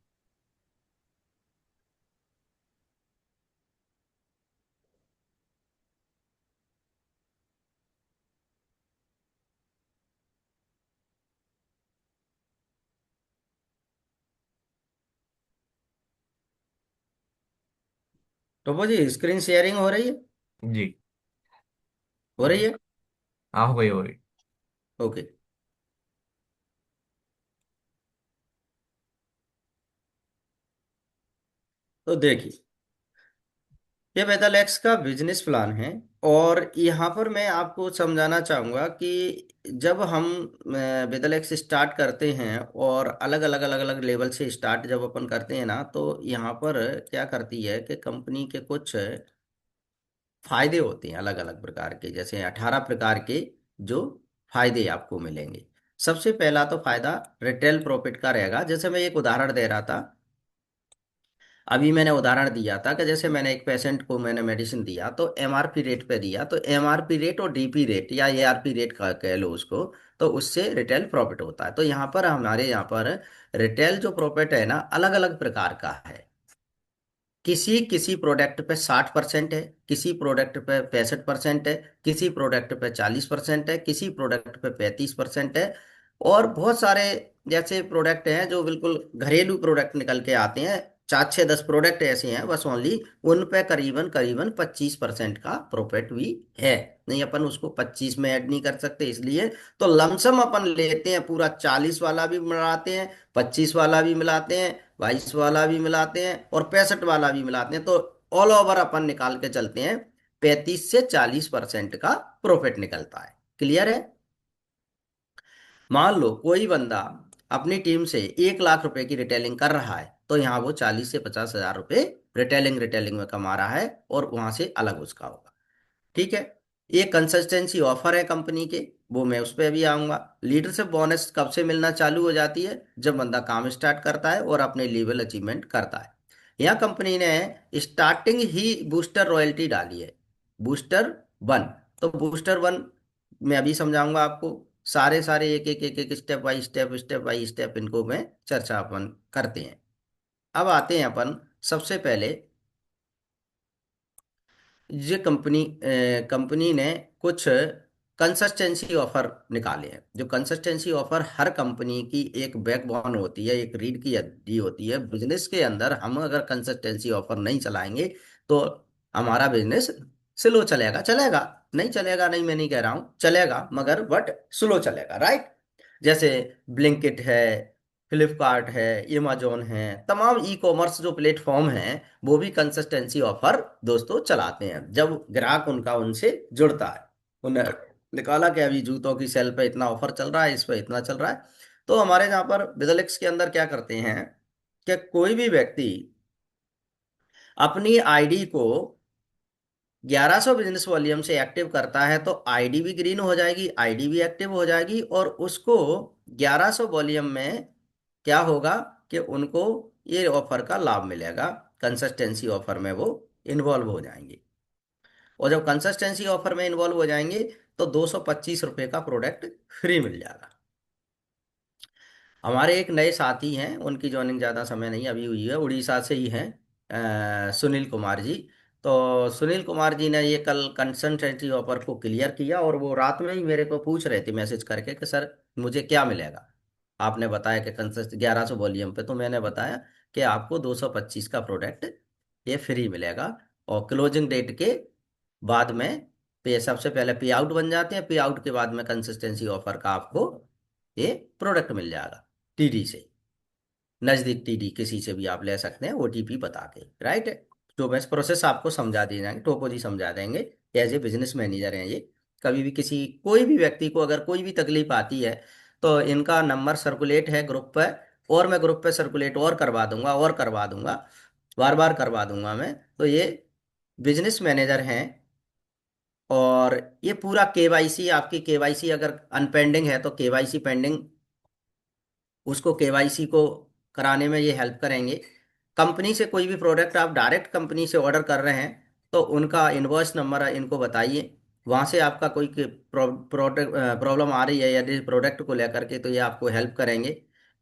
Speaker 1: तो वो जी स्क्रीन शेयरिंग हो रही है?
Speaker 2: जी।
Speaker 1: हो रही है।
Speaker 2: हाँ, हो गई हो गई।
Speaker 1: ओके। तो देखिए, ये बेदल एक्स का बिजनेस प्लान है। और यहाँ पर मैं आपको समझाना चाहूँगा कि जब हम बेदल एक्स स्टार्ट करते हैं, और अलग अलग लेवल से स्टार्ट जब अपन करते हैं ना, तो यहाँ पर क्या करती है कि कंपनी के कुछ फायदे होते हैं अलग अलग प्रकार के, जैसे 18 प्रकार के जो फायदे आपको मिलेंगे। सबसे पहला तो फायदा रिटेल प्रॉफिट का रहेगा। जैसे मैं एक उदाहरण दे रहा था, अभी मैंने उदाहरण दिया था कि जैसे मैंने एक पेशेंट को मैंने मेडिसिन दिया तो एमआरपी रेट पे दिया, तो एमआरपी रेट और डीपी रेट या एआरपी रेट का कह लो उसको, तो उससे रिटेल प्रॉफिट होता है। तो यहाँ पर हमारे यहाँ पर रिटेल जो प्रॉफिट है ना, अलग अलग प्रकार का है। किसी किसी प्रोडक्ट पे 60% है, किसी प्रोडक्ट पे 65% है, किसी प्रोडक्ट पे 40% है, किसी प्रोडक्ट पे 35% है। और बहुत सारे जैसे प्रोडक्ट हैं जो बिल्कुल घरेलू प्रोडक्ट निकल के आते हैं, 4 6 10 प्रोडक्ट ऐसे हैं बस ओनली, उन पे करीबन करीबन 25% का प्रॉफिट भी है। नहीं, अपन उसको 25 में ऐड नहीं कर सकते इसलिए, तो लमसम अपन लेते हैं पूरा, 40 वाला भी मिलाते हैं, 25 वाला भी मिलाते हैं, 22 वाला भी मिलाते हैं, और 65 वाला भी मिलाते हैं। तो ऑल ओवर अपन निकाल के चलते हैं, 35 से 40% का प्रॉफिट निकलता है। क्लियर है? मान लो कोई बंदा अपनी टीम से 1 लाख रुपए की रिटेलिंग कर रहा है, तो यहाँ वो 40 से 50 हजार रुपए रिटेलिंग रिटेलिंग में कमा रहा है, और वहां से अलग उसका होगा। ठीक है। ये कंसिस्टेंसी ऑफर है कंपनी के, वो मैं उस पर भी आऊंगा। लीडरशिप बोनस कब से मिलना चालू हो जाती है? जब बंदा काम स्टार्ट करता है और अपने लेवल अचीवमेंट करता है। यहाँ कंपनी ने स्टार्टिंग ही बूस्टर रॉयल्टी डाली है, बूस्टर 1। तो बूस्टर 1 मैं अभी समझाऊंगा आपको। सारे सारे एक एक एक एक स्टेप बाई स्टेप इनको मैं चर्चा अपन करते हैं। अब आते हैं अपन सबसे पहले, ये कंपनी ने कुछ कंसिस्टेंसी ऑफर निकाले हैं। जो कंसिस्टेंसी ऑफर हर कंपनी की एक बैकबोन होती है, एक रीढ़ की हड्डी होती है बिजनेस के अंदर। हम अगर कंसिस्टेंसी ऑफर नहीं चलाएंगे तो हमारा बिजनेस स्लो चलेगा। चलेगा नहीं, चलेगा नहीं मैं नहीं कह रहा हूँ, चलेगा मगर बट स्लो चलेगा, राइट? जैसे ब्लिंकिट है, फ्लिपकार्ट है, अमेजोन है, तमाम ई कॉमर्स जो प्लेटफॉर्म हैं, वो भी कंसिस्टेंसी ऑफर दोस्तों चलाते हैं जब ग्राहक उनका उनसे जुड़ता है। उन्हें निकाला कि अभी जूतों की सेल पे इतना ऑफर चल रहा है, इस पे इतना चल रहा है। तो हमारे यहाँ पर बिजलेक्स के अंदर क्या करते हैं कि कोई भी व्यक्ति अपनी आईडी को 1100 बिजनेस वॉल्यूम से एक्टिव करता है, तो आईडी भी ग्रीन हो जाएगी, आईडी भी एक्टिव हो जाएगी, और उसको 1100 वॉल्यूम में क्या होगा कि उनको ये ऑफर का लाभ मिलेगा। कंसिस्टेंसी ऑफर में वो इन्वॉल्व हो जाएंगे, और जब कंसिस्टेंसी ऑफर में इन्वॉल्व हो जाएंगे तो 225 रुपये का प्रोडक्ट फ्री मिल जाएगा। हमारे एक नए साथी हैं, उनकी ज्वाइनिंग ज़्यादा समय नहीं अभी हुई है, उड़ीसा से ही हैं, सुनील कुमार जी। तो सुनील कुमार जी ने ये कल कंसल्टेंसी ऑफर को क्लियर किया, और वो रात में ही मेरे को पूछ रहे थे मैसेज करके कि सर मुझे क्या मिलेगा। आपने बताया कि कंसल्ट 1100 वॉल्यूम पे, तो मैंने बताया कि आपको 225 का प्रोडक्ट ये फ्री मिलेगा। और क्लोजिंग डेट के बाद में पे, सबसे पहले पे आउट बन जाते हैं, पे आउट के बाद में कंसिस्टेंसी ऑफर का आपको ये प्रोडक्ट मिल जाएगा टीडी से, नजदीक टीडी किसी से भी आप ले सकते हैं ओटीपी बता के, राइट? तो बस प्रोसेस आपको समझा दिए जाएंगे, टोपो जी समझा देंगे। एज ए बिजनेस मैनेजर हैं ये। कभी भी किसी कोई भी व्यक्ति को अगर कोई भी तकलीफ आती है, तो इनका नंबर सर्कुलेट है ग्रुप पर, और मैं ग्रुप पे सर्कुलेट और करवा दूंगा, और करवा दूंगा, बार बार करवा दूंगा मैं। तो ये बिजनेस मैनेजर हैं। और ये पूरा केवाईसी, आपकी केवाईसी अगर अनपेंडिंग है तो केवाईसी पेंडिंग उसको केवाईसी को कराने में ये हेल्प करेंगे। कंपनी से कोई भी प्रोडक्ट आप डायरेक्ट कंपनी से ऑर्डर कर रहे हैं तो उनका इनवॉइस नंबर इनको बताइए, वहाँ से आपका कोई प्रोडक्ट प्रॉब्लम आ रही है यदि प्रोडक्ट को लेकर के, तो ये आपको हेल्प करेंगे।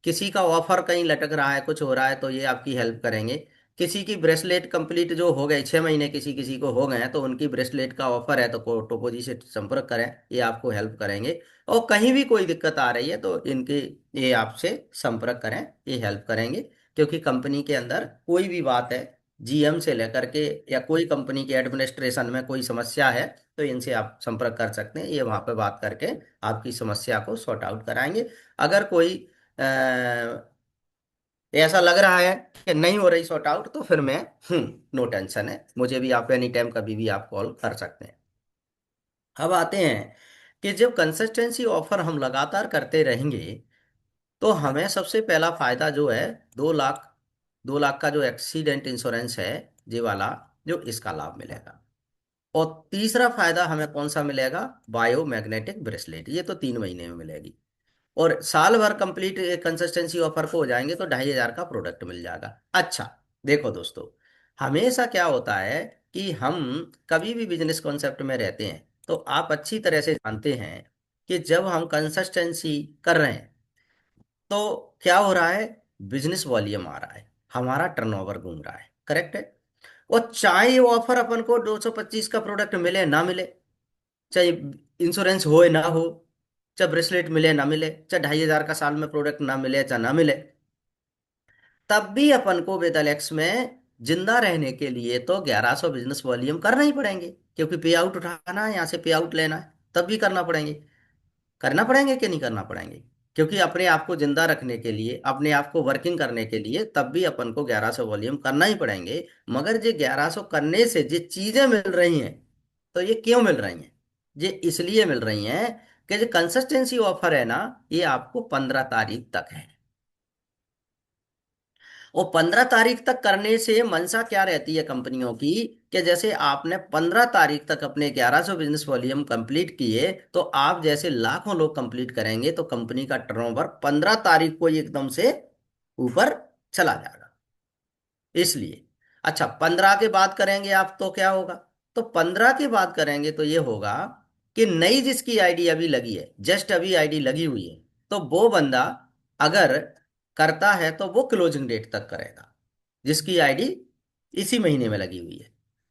Speaker 1: किसी का ऑफर कहीं लटक रहा है, कुछ हो रहा है, तो ये आपकी हेल्प करेंगे। किसी की ब्रेसलेट कंप्लीट जो हो गए 6 महीने किसी किसी को हो गए हैं, तो उनकी ब्रेसलेट का ऑफर है तो टोपोजी से संपर्क करें, ये आपको हेल्प करेंगे। और कहीं भी कोई दिक्कत आ रही है तो इनके ये आपसे संपर्क करें, ये हेल्प करेंगे। क्योंकि कंपनी के अंदर कोई भी बात है, जीएम से लेकर के या कोई कंपनी के एडमिनिस्ट्रेशन में कोई समस्या है, तो इनसे आप संपर्क कर सकते हैं। ये वहाँ पे बात करके आपकी समस्या को सॉर्ट आउट कराएंगे। अगर कोई ऐसा लग रहा है कि नहीं हो रही सॉर्ट आउट, तो फिर मैं नो टेंशन है, मुझे भी आप एनी टाइम कभी भी आप कॉल कर सकते हैं। अब आते हैं कि जब कंसिस्टेंसी ऑफर हम लगातार करते रहेंगे तो हमें सबसे पहला फायदा जो है 2 लाख, 2 लाख का जो एक्सीडेंट इंश्योरेंस है ये वाला, जो इसका लाभ मिलेगा। और तीसरा फायदा हमें कौन सा मिलेगा, बायोमैग्नेटिक ब्रेसलेट, ये तो 3 महीने में मिलेगी। और साल भर कंप्लीट कंसिस्टेंसी ऑफर को हो जाएंगे तो 2,500 का प्रोडक्ट मिल जाएगा। अच्छा, देखो दोस्तों, हमेशा क्या होता है कि हम कभी भी बिजनेस कॉन्सेप्ट में रहते हैं तो आप अच्छी तरह से जानते हैं कि जब हम कंसिस्टेंसी कर रहे हैं तो क्या हो रहा है, बिजनेस वॉल्यूम आ रहा है, हमारा टर्नओवर घूम रहा है, करेक्ट है। और चाहे वो ऑफर अपन को 225 का प्रोडक्ट मिले ना मिले, चाहे इंश्योरेंस हो ना हो, चाहे ब्रेसलेट मिले ना मिले, चाहे 2,500 का साल में प्रोडक्ट ना मिले चाहे ना मिले, तब भी अपन को विद एक्स में जिंदा रहने के लिए तो 1,100 बिजनेस वॉल्यूम करना ही पड़ेंगे। क्योंकि पे आउट उठाना है, यहाँ से पे आउट लेना है, तब भी करना पड़ेंगे। करना पड़ेंगे कि नहीं करना पड़ेंगे, क्योंकि अपने आप को जिंदा रखने के लिए, अपने आप को वर्किंग करने के लिए तब भी अपन को 1,100 वॉल्यूम करना ही पड़ेंगे। मगर ये 1,100 करने से जो चीजें मिल रही हैं, तो ये क्यों मिल रही हैं, ये इसलिए मिल रही हैं कि जो कंसिस्टेंसी ऑफर है ना, ये आपको 15 तारीख तक है। और 15 तारीख तक करने से मंशा क्या रहती है कंपनियों की, कि जैसे आपने 15 तारीख तक अपने 1,100 बिजनेस वॉल्यूम कंप्लीट किए, तो आप जैसे लाखों लोग कंप्लीट करेंगे तो कंपनी का टर्नओवर 15 तारीख को ही एकदम से ऊपर चला जाएगा। इसलिए अच्छा, 15 के बाद करेंगे आप तो क्या होगा, तो 15 के बाद करेंगे तो ये होगा कि नई जिसकी आईडी अभी लगी है, जस्ट अभी आईडी लगी हुई है, तो वो बंदा अगर करता है तो वो क्लोजिंग डेट तक करेगा। जिसकी आईडी इसी महीने में लगी हुई है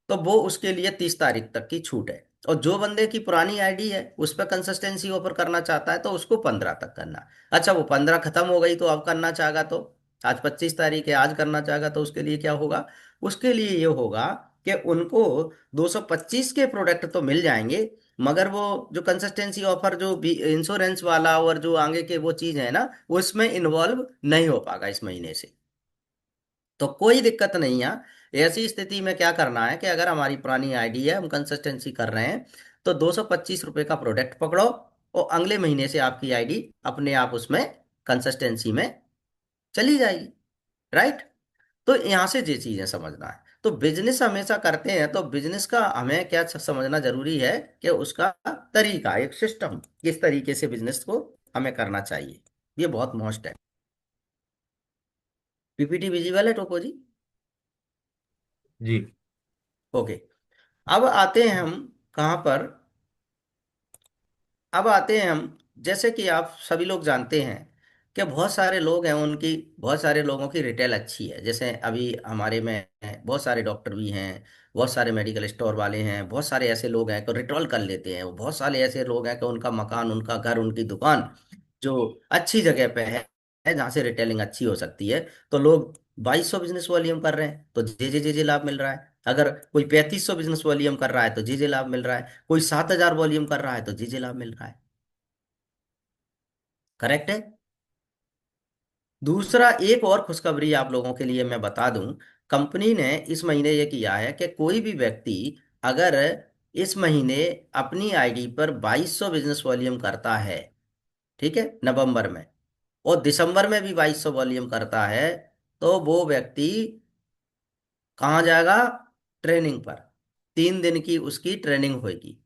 Speaker 1: तो वो उसके लिए 30 तारीख तक की छूट है। और जो बंदे की पुरानी आईडी है उस पर कंसिस्टेंसी ऑफर करना चाहता है तो उसको 15 तक करना है। अच्छा, वो 15 खत्म हो गई तो अब करना चाहेगा तो आज 25 तारीख है, आज करना चाहेगा तो उसके लिए क्या होगा, उसके लिए ये होगा कि उनको 225 के प्रोडक्ट तो मिल जाएंगे, मगर वो जो कंसिस्टेंसी ऑफर जो भी इंश्योरेंस वाला और जो आगे के वो चीज है ना, उसमें इन्वॉल्व नहीं हो पाएगा इस महीने से। तो कोई दिक्कत नहीं है। ऐसी स्थिति में क्या करना है कि अगर हमारी पुरानी आईडी है, हम कंसिस्टेंसी कर रहे हैं, तो 225 रुपये का प्रोडक्ट पकड़ो और अगले महीने से आपकी आईडी अपने आप उसमें कंसिस्टेंसी में चली जाएगी। राइट। तो यहाँ से ये चीजें समझना है। तो बिजनेस हमेशा करते हैं तो बिजनेस का हमें क्या समझना जरूरी है कि उसका तरीका, एक सिस्टम, किस तरीके से बिजनेस को हमें करना चाहिए, ये बहुत मोस्ट है। पीपीटी विजिबल है टोको जी?
Speaker 2: जी।
Speaker 1: ओके। अब आते हैं हम कहाँ पर, अब आते हैं हम, जैसे कि आप सभी लोग जानते हैं कि बहुत सारे लोग हैं, उनकी बहुत सारे लोगों की रिटेल अच्छी है। जैसे अभी हमारे में बहुत सारे डॉक्टर भी हैं, बहुत सारे मेडिकल स्टोर वाले हैं, बहुत सारे ऐसे लोग हैं कि रिटेल कर लेते हैं। बहुत सारे ऐसे लोग हैं कि उनका मकान, उनका घर, उनकी दुकान जो अच्छी जगह पे है जहाँ से रिटेलिंग अच्छी हो सकती है, तो लोग 2,200 बिजनेस वॉल्यूम कर रहे हैं तो जे लाभ मिल रहा है। अगर कोई 3,500 बिजनेस वॉल्यूम कर रहा है तो जे लाभ मिल रहा है। कोई 7,000 वॉल्यूम कर रहा है तो जे लाभ मिल रहा है। करेक्ट है। दूसरा, एक और खुशखबरी आप लोगों के लिए मैं बता दूं, कंपनी ने इस महीने ये किया है कि कोई भी व्यक्ति अगर इस महीने अपनी आईडी पर 2,200 बिजनेस वॉल्यूम करता है, ठीक है, नवंबर में, और दिसंबर में भी 2,200 वॉल्यूम करता है, तो वो व्यक्ति कहाँ जाएगा, ट्रेनिंग पर। 3 दिन की उसकी ट्रेनिंग होगी।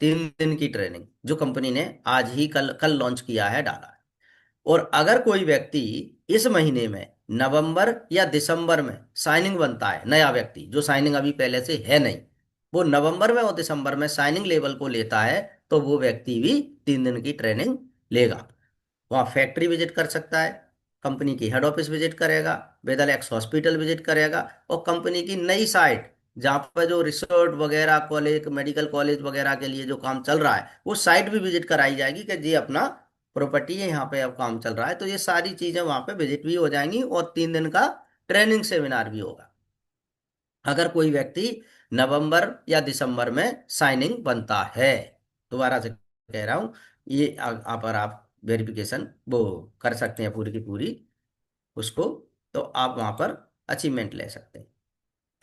Speaker 1: 3 दिन की ट्रेनिंग जो कंपनी ने आज ही कल कल लॉन्च किया है, डाला है। और अगर कोई व्यक्ति इस महीने में नवंबर या दिसंबर में साइनिंग बनता है, नया व्यक्ति जो साइनिंग अभी पहले से है नहीं, वो नवंबर में और दिसंबर में साइनिंग लेवल को लेता है, तो वो व्यक्ति भी 3 दिन की ट्रेनिंग लेगा। वहाँ फैक्ट्री विजिट कर सकता है, कंपनी की हेड ऑफिस विजिट करेगा, वेदर एक्स हॉस्पिटल विजिट करेगा, और कंपनी की नई साइट जहाँ पर जो रिसर्च वगैरह कॉलेज मेडिकल कॉलेज वगैरह के लिए जो काम चल रहा है वो साइट भी विजिट कराई जाएगी कि ये अपना प्रॉपर्टी है, यहाँ पे अब काम चल रहा है। तो ये सारी चीजें वहाँ पे विजिट भी हो जाएंगी और 3 दिन का ट्रेनिंग सेमिनार भी होगा अगर कोई व्यक्ति नवंबर या दिसंबर में साइनिंग बनता है। दोबारा से कह रहा हूं, ये आप पर आप वेरिफिकेशन वो कर सकते हैं पूरी की पूरी उसको, तो आप वहां पर अचीवमेंट ले सकते हैं।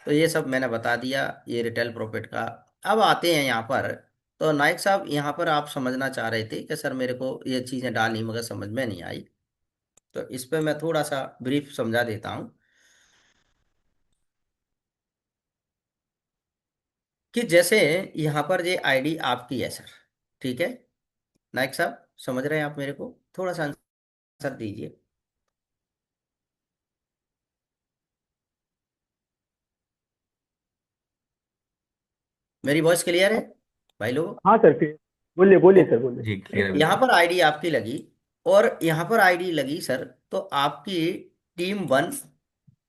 Speaker 1: तो ये सब मैंने बता दिया ये रिटेल प्रॉफिट का। अब आते हैं यहाँ पर। तो नाइक साहब यहाँ पर आप समझना चाह रहे थे कि सर मेरे को ये चीज़ें डाली मगर समझ में नहीं आई, तो इस पे मैं थोड़ा सा ब्रीफ समझा देता हूँ कि जैसे यहाँ पर ये आईडी आपकी है सर, ठीक है। नाइक साहब समझ रहे हैं आप मेरे को, थोड़ा सा आंसर दीजिए। मेरी वॉइस क्लियर है भाई लोग?
Speaker 3: हाँ सर, फिर बोलिए बोलिए
Speaker 1: ओके।
Speaker 3: सर, बोलिए।
Speaker 2: जी क्लियर है
Speaker 1: यहाँ
Speaker 2: बिल्कुल।
Speaker 1: पर आईडी आपकी लगी, और यहाँ पर आईडी लगी सर, तो आपकी टीम 1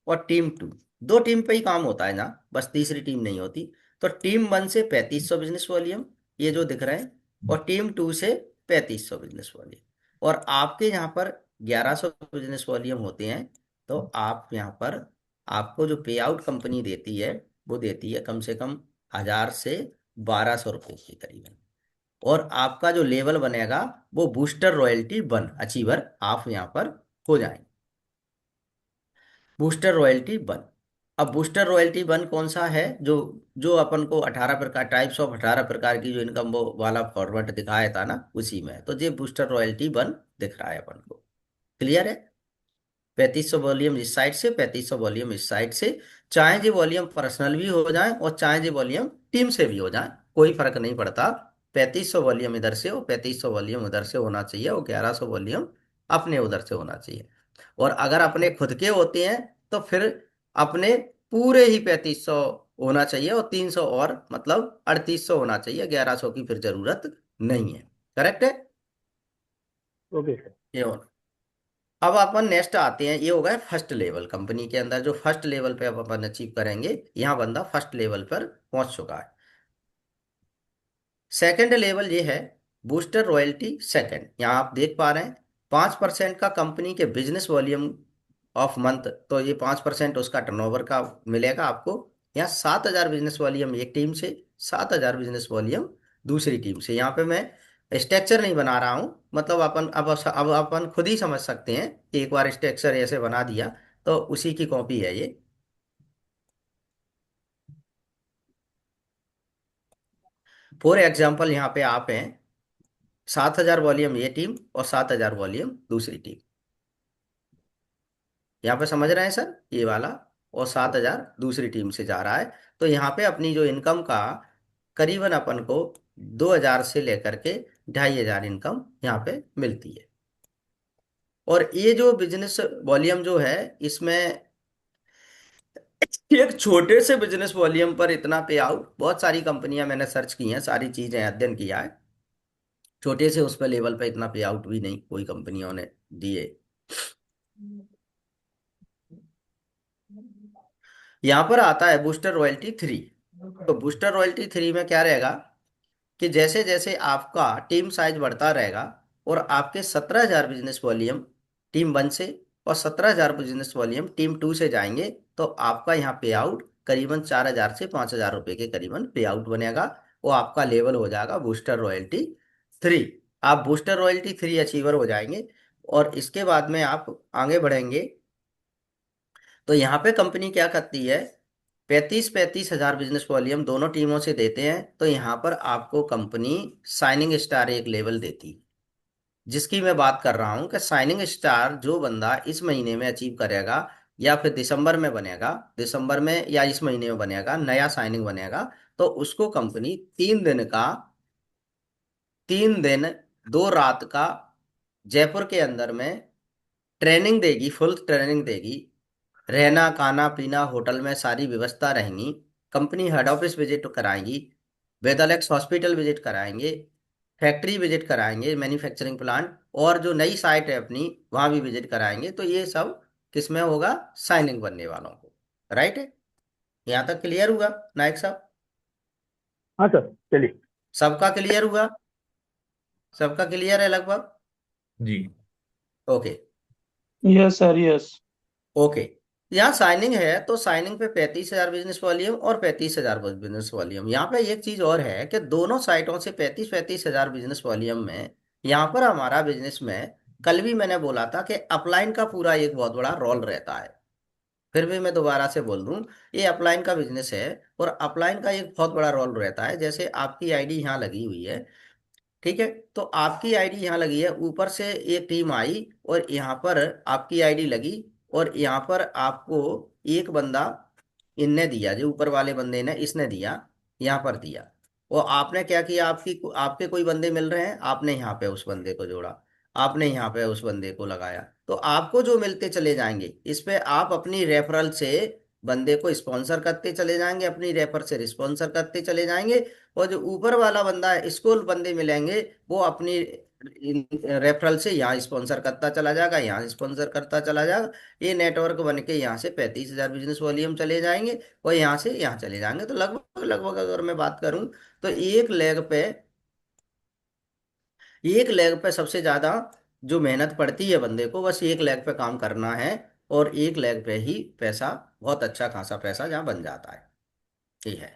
Speaker 1: और टीम 2, दो टीम पे ही काम होता है ना, बस तीसरी टीम नहीं होती। तो टीम 1 से 3500 बिजनेस वॉल्यूम, ये जो दिख रहे हैं, और टीम 2 से 3500 बिजनेस वॉल्यूम, और आपके यहाँ पर 1100 बिजनेस वॉल्यूम होते हैं। तो आप यहाँ पर आपको जो पे आउट कंपनी देती है वो देती है कम से कम 1000 से 1200 रुपये के करीबन। और आपका जो लेवल बनेगा वो बूस्टर रॉयल्टी 1 अचीवर आप यहाँ पर हो जाएंगे। Booster royalty 1। अब बूस्टर रॉयल्टी 1 कौन सा है? जो जो अपन को 18 प्रकार टाइप्स ऑफ 18 प्रकार की जो इनकम वो वाला फॉर्मेट दिखाया था ना, उसी में है। तो ये बूस्टर रॉयल्टी 1 दिख रहा है अपन को। क्लियर है? 3500 वॉल्यूम इस साइड से, 3500 वॉल्यूम इस साइड से। चाहे ये वॉल्यूम पर्सनल भी हो जाए और चाहे ये वॉल्यूम टीम से भी हो जाए, कोई फर्क नहीं पड़ता। 3500 वॉल्यूम इधर से और 3500 वॉल्यूम उधर से होना चाहिए, और 1100 वॉल्यूम अपने उधर से होना चाहिए। और अगर अपने खुद के होते हैं तो फिर अपने पूरे ही 3500 होना चाहिए, और 300 और मतलब 3800 होना चाहिए, 1100 की फिर जरूरत नहीं है। करेक्ट है?
Speaker 3: Okay sir.
Speaker 1: ये होना। अब अपन नेक्स्ट आते हैं, ये हो गया फर्स्ट लेवल। कंपनी के अंदर जो फर्स्ट लेवल पे अब अपन अचीव करेंगे, यहाँ बंदा फर्स्ट लेवल पर पहुंच चुका है। सेकंड लेवल ये है बूस्टर रॉयल्टी 2। यहाँ आप देख पा रहे हैं 5% का कंपनी के बिजनेस वॉल्यूम ऑफ मंथ, तो ये 5% उसका टर्नओवर का मिलेगा आपको। यहाँ 7000 बिजनेस वॉल्यूम एक टीम से, 7000 बिजनेस वॉल्यूम दूसरी टीम से। यहाँ पे मैं स्ट्रक्चर नहीं बना रहा हूँ, मतलब अपन अब अपन खुद ही समझ सकते हैं कि एक बार स्ट्रक्चर ऐसे बना दिया तो उसी की कॉपी है ये। फॉर एग्जाम्पल यहाँ पे आप हैं 7000 वॉल्यूम ये टीम और 7000 वॉल्यूम दूसरी टीम। यहाँ पे समझ रहे हैं सर ये वाला, और 7000 दूसरी टीम से जा रहा है। तो यहाँ पे अपनी जो इनकम का करीबन अपन को 2000 से लेकर के 2500 इनकम यहाँ पे मिलती है। और ये जो बिजनेस वॉल्यूम जो है इसमें एक छोटे से बिजनेस वॉल्यूम पर इतना पे आउट, बहुत सारी कंपनियां मैंने सर्च की हैं, सारी चीजें अध्ययन किया है, छोटे से उस पर लेवल पे इतना पे आउट भी नहीं कोई कंपनियों ने दिए। यहाँ पर आता है बूस्टर रॉयल्टी 3। तो बूस्टर रॉयल्टी 3 में क्या रहेगा कि जैसे जैसे आपका टीम साइज बढ़ता रहेगा और आपके 17,000 बिजनेस वॉल्यूम टीम 1 से और 17,000 बिजनेस वॉल्यूम टीम 2 से जाएंगे, तो आपका यहाँ पे आउट करीबन 4000 से 5000 रुपए के करीबन पे आउट बनेगा। वो आपका लेवल हो जाएगा बूस्टर रॉयल्टी 3। आप बूस्टर रॉयल्टी 3 अचीवर हो जाएंगे। और इसके बाद में आप आगे बढ़ेंगे, तो यहाँ पे कंपनी क्या करती है, 35,000 बिजनेस वॉल्यूम दोनों टीमों से देते हैं, तो यहाँ पर आपको कंपनी साइनिंग स्टार एक लेवल देती है, जिसकी मैं बात कर रहा हूँ कि साइनिंग स्टार जो बंदा इस महीने में अचीव करेगा या फिर दिसंबर में बनेगा, दिसंबर में या इस महीने में बनेगा, नया साइनिंग बनेगा, तो उसको कंपनी 3 दिन का, 3 दिन 2 रात का जयपुर के अंदर में ट्रेनिंग देगी, फुल ट्रेनिंग देगी। रहना खाना पीना होटल में सारी व्यवस्था रहेंगी। कंपनी हेड ऑफिस विजिट कराएंगी। वेदालेक्स हॉस्पिटल विजिट कराएंगे। फैक्ट्री विजिट कराएंगे, मैन्युफैक्चरिंग प्लांट। और जो नई साइट है अपनी, वहां भी विजिट कराएंगे। तो ये सब किसमें होगा? साइनिंग बनने वालों को। राइट है? यहाँ तक क्लियर हुआ नायक साहब?
Speaker 3: हाँ सर, चलिए।
Speaker 1: सबका क्लियर हुआ? सबका क्लियर है लगभग?
Speaker 2: जी।
Speaker 1: Okay.
Speaker 4: Yes sir, yes.
Speaker 1: Okay. यहाँ साइनिंग है तो साइनिंग पे 35,000 बिजनेस वॉल्यूम और 35,000 बिजनेस वॉल्यूम। यहाँ पे एक चीज और है कि दोनों साइटों से 35,000 बिजनेस वॉल्यूम में यहाँ पर हमारा बिजनेस में, कल भी मैंने बोला था कि अपलाइन का पूरा एक बहुत बड़ा रोल रहता है। फिर भी मैं दोबारा से बोल दूं, ये अपलाइन का बिजनेस है। और अपलाइन का एक बहुत बड़ा रोल रहता है। जैसे आपकी आईडी यहाँ लगी हुई है, ठीक है? तो आपकी आईडी यहाँ लगी है, ऊपर से एक टीम आई और यहाँ पर आपकी आईडी लगी। और यहाँ पर आपको एक बंदा इनने दिया, जो ऊपर वाले बंदे ने, इसने दिया, यहाँ पर दिया। और आपने क्या किया? आपके कोई बंदे मिल रहे हैं, आपने यहाँ पे उस बंदे को जोड़ा, आपने यहाँ पे उस बंदे को लगाया। तो आपको जो मिलते चले जाएंगे, इस पे आप अपनी रेफरल से बंदे को स्पॉन्सर करते चले जाएंगे, अपनी रेफर से स्पॉन्सर करते चले जाएंगे। और जो ऊपर वाला बंदा है, इसको बंदे मिलेंगे, वो अपनी रेफरल से यहाँ स्पॉन्सर करता चला जाएगा, यहाँ स्पॉन्सर करता चला जाएगा। ये नेटवर्क बन के यहाँ से 35,000 बिजनेस वॉल्यूम चले जाएंगे और यहाँ से यहाँ चले जाएंगे। तो लगभग लगभग अगर मैं बात करूं तो एक लेग पे सबसे ज्यादा जो मेहनत पड़ती है बंदे को, बस एक लेग पे काम करना है। और एक लेग पे ही पैसा, बहुत अच्छा खासा पैसा जहाँ बन जाता है। ये है।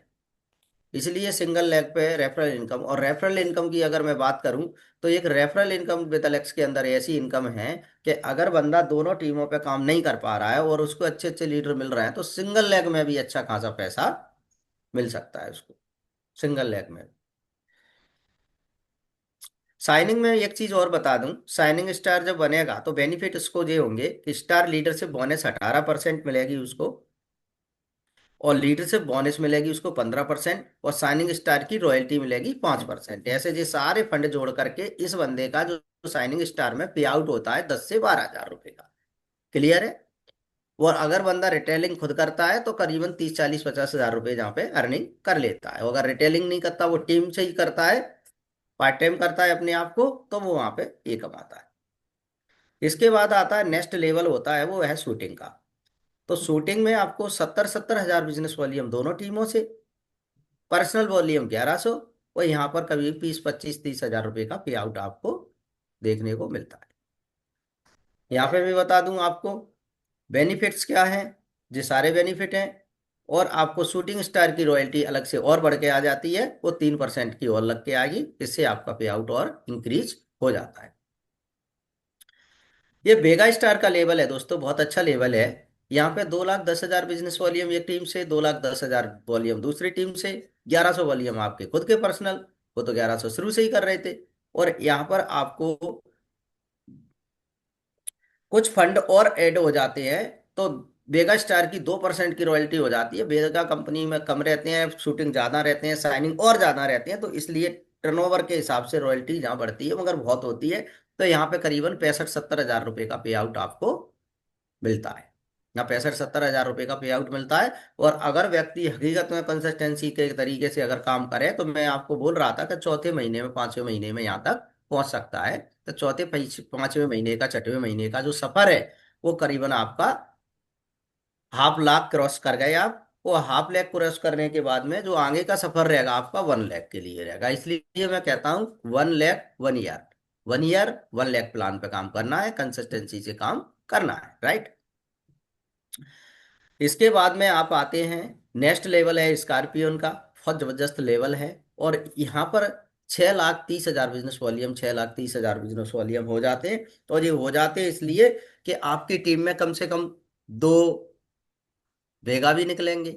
Speaker 1: इसलिए सिंगल लेग पे रेफरल इनकम। और रेफरल इनकम की अगर मैं बात करूं तो एक रेफरल इनकम विद के अंदर ऐसी इनकम है कि अगर बंदा दोनों टीमों पे काम नहीं कर पा रहा है और उसको अच्छे अच्छे लीडर मिल रहे हैं, तो सिंगल लेग में भी अच्छा खासा पैसा मिल सकता है उसको, सिंगल लेग में। साइनिंग में एक चीज और बता दूं, साइनिंग स्टार जब बनेगा तो बेनिफिट उसको ये होंगे कि स्टार लीडरशिप बोनस 18% मिलेगी उसको, और लीडरशिप बोनस मिलेगी उसको 15%, और साइनिंग स्टार की रॉयल्टी मिलेगी 5%। ऐसे ये सारे फंड जोड़ करके इस बंदे का जो साइनिंग स्टार में पे आउट होता है 10 से 12 हजार रुपए का। क्लियर है? और अगर बंदा रिटेलिंग खुद करता है तो करीबन 30, 40, 50 हजार रुपए जहाँ पे अर्निंग कर लेता है। और अगर रिटेलिंग नहीं करता, वो टीम से ही करता है, पार्ट टाइम करता है अपने आप को, तो वो वहां पे ये कमाता है। इसके बाद आता है नेक्स्ट लेवल, होता है वो है शूटिंग का। तो शूटिंग में आपको 70, 70 हजार बिजनेस वॉल्यूम दोनों टीमों से, पर्सनल वॉल्यूम 1100। और यहाँ पर कभी 20, 25, 30 हजार रुपए का पे आउट आपको देखने को मिलता है। यहाँ पे मैं बता दूं आपको बेनिफिट्स क्या हैं। ये सारे बेनिफिट हैं। और आपको शूटिंग स्टार की रॉयल्टी अलग से और बढ़ के आ जाती है, वो 3% की और लग के आएगी। इससे आपका पे आउट और इंक्रीज हो जाता है। ये वेगा स्टार का लेवल है दोस्तों, बहुत अच्छा लेवल है। यहाँ पे 2,10,000 बिजनेस वॉल्यूम एक टीम से, 2,10,000 वॉल्यूम दूसरी टीम से, 1100 वॉल्यूम आपके खुद के पर्सनल, वो तो 1100 शुरू से ही कर रहे थे। और यहाँ पर आपको कुछ फंड और ऐड हो जाते हैं। तो वेगा स्टार की 2% की रॉयल्टी हो जाती है। वेगा कंपनी में कम रहते हैं, शूटिंग ज्यादा रहते हैं, साइनिंग और ज्यादा रहते हैं, तो इसलिए टर्नओवर के हिसाब से रॉयल्टी जहाँ बढ़ती है मगर बहुत होती है। तो यहाँ पे करीबन 65, 70 हजार रुपए का पे आउट आपको मिलता है। यहाँ 65, 70 हजार रुपए का पे आउट मिलता है। और अगर व्यक्ति हकीकत में कंसिस्टेंसी के तरीके से अगर काम करे, तो मैं आपको बोल रहा था कि चौथे महीने में, पांचवें महीने में यहाँ तक पहुंच सकता है। तो चौथे पांचवें महीने का, छठवें महीने का जो सफर है, वो करीबन आपका हाफ लाख क्रॉस कर गए आप। वो हाफ लाख क्रॉस करने के बाद में जो आगे का सफर रहेगा आपका 1 लाख के लिए रहेगा। इसलिए मैं कहता हूँ 1 lakh 1 year, 1 year 1 lakh plan पे काम करना है, कंसिस्टेंसी से काम करना है। राइट? इसके बाद में आप आते हैं, नेक्स्ट लेवल है स्कॉर्पियन का। बहुत जबरदस्त लेवल है। और यहाँ पर 6,30,000 बिजनेस वॉल्यूम, 6,30,000 बिजनेस वॉल्यूम हो जाते हैं। और ये हो जाते हैं इसलिए कि आपकी टीम में कम से कम दो वेगा भी निकलेंगे,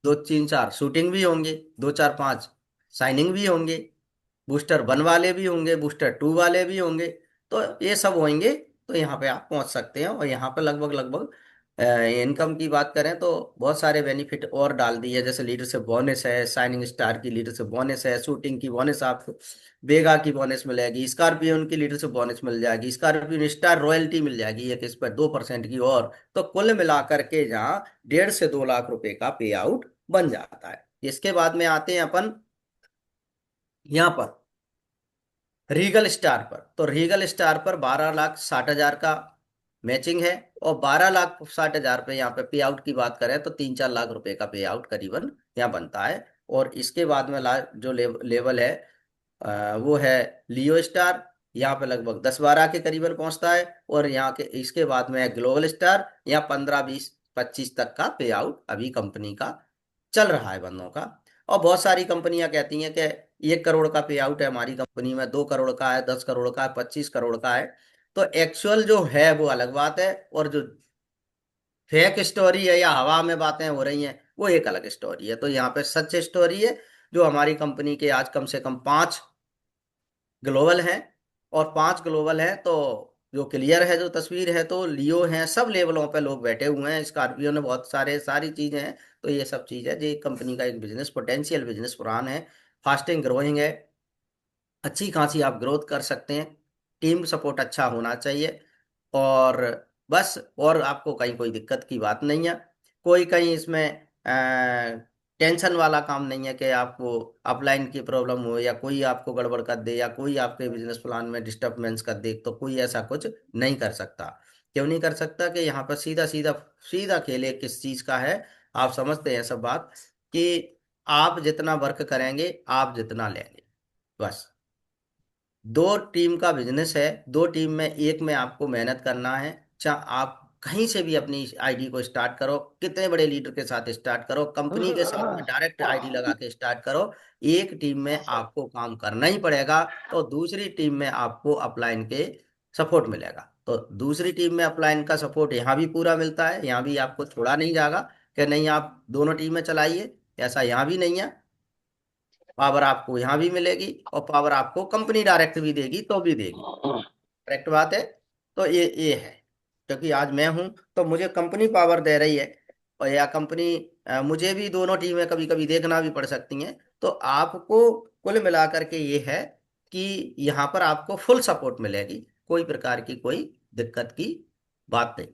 Speaker 1: दो तीन चार शूटिंग भी होंगे, दो चार पांच साइनिंग भी होंगे, बूस्टर 1 वाले भी होंगे, बूस्टर 2 वाले भी होंगे। तो ये सब होंगे। तो यहाँ पे आप पहुंच सकते हैं। और यहाँ पे लगभग लगभग इनकम की बात करें तो बहुत सारे बेनिफिट और डाल दिए, जैसे लीडरशिप बोनस है, शाइनिंग स्टार की लीडरशिप बोनस है, शूटिंग की बोनस आपको, बेगा की बोनस मिलेगी, स्कॉर्पियन की लीडरशिप बोनस मिल जाएगी, स्कॉर्पियन स्टार रॉयल्टी मिल जाएगी एक इस पर 2% की और। तो कुल मिलाकर के जहाँ 1.5 से 2 लाख रुपए का पे आउट बन जाता है। इसके बाद में आते हैं अपन यहाँ पर रीगल स्टार पर। तो रीगल स्टार पर 12,60,000 का मैचिंग है, और 12,60,000 पे यहाँ पे पे आउट की बात करें तो 3-4 लाख रुपए का पे आउट करीबन यहाँ बनता है। और इसके बाद में जो लेवल है वो है लियो स्टार, यहाँ पे लगभग 10-12 के करीबन पहुंचता है। और यहाँ के इसके बाद में है ग्लोबल स्टार, यहाँ 15-20-25 तक का पे आउट अभी कंपनी का चल रहा है बंदों का। और बहुत सारी कंपनियां कहती हैं कि 1 करोड़ का पे आउट है हमारी कंपनी में, 2 करोड़ का है, 10 करोड़ का है, 25 करोड़ का है। तो एक्चुअल जो है वो अलग बात है, और जो फेक स्टोरी है या हवा में बातें हो रही हैं वो एक अलग स्टोरी है। तो यहाँ पे सच स्टोरी है, जो हमारी कंपनी के आज कम से कम 5 ग्लोबल हैं, और 5 ग्लोबल हैं तो जो क्लियर है जो तस्वीर है, तो लियो हैं, सब लेवलों पे लोग बैठे हुए हैं, स्कॉर्पियो ने बहुत सारी चीजें हैं। तो ये सब चीज है जो कंपनी का एक बिजनेस पोटेंशियल बिजनेस प्लान है, फास्टिंग ग्रोइंग है, अच्छी खासी आप ग्रोथ कर सकते हैं, टीम सपोर्ट अच्छा होना चाहिए, और बस, और आपको कहीं कोई दिक्कत की बात नहीं है। कोई कहीं इसमें टेंशन वाला काम नहीं है कि आपको अपलाइन की प्रॉब्लम हो, या कोई आपको गड़बड़ कर दे, या कोई आपके बिजनेस प्लान में डिस्टर्बेंस कर दे, तो कोई ऐसा कुछ नहीं कर सकता। क्यों नहीं कर सकता? कि यहाँ पर सीधा सीधा सीधा खेल किस चीज का है, आप समझते हैं सब बात, कि आप जितना वर्क करेंगे आप जितना लेंगे, बस। 2 टीम का बिजनेस है, 2 टीम में एक में आपको मेहनत करना है। चाहे आप कहीं से भी अपनी आईडी को स्टार्ट करो, कितने बड़े लीडर के साथ स्टार्ट करो, कंपनी के साथ में डायरेक्ट आईडी लगा के स्टार्ट करो, एक टीम में आपको काम करना ही पड़ेगा। तो दूसरी टीम में आपको अपलाइन के सपोर्ट मिलेगा। तो दूसरी टीम में अपलाइन का सपोर्ट यहाँ भी पूरा मिलता है, यहाँ भी आपको छोड़ा नहीं जाएगा कि नहीं आप दोनों टीमें चलाइए, ऐसा यहाँ भी नहीं है। पावर आपको यहाँ भी मिलेगी, और पावर आपको कंपनी डायरेक्ट भी देगी तो भी देगी, करेक्ट बात है। तो ये है, क्योंकि आज मैं हूं तो मुझे कंपनी पावर दे रही है, और या कंपनी मुझे भी दोनों टीमें कभी कभी देखना भी पड़ सकती हैं। तो आपको कुल मिलाकर के ये है कि यहाँ पर आपको फुल सपोर्ट मिलेगी, कोई प्रकार की कोई दिक्कत की बात नहीं।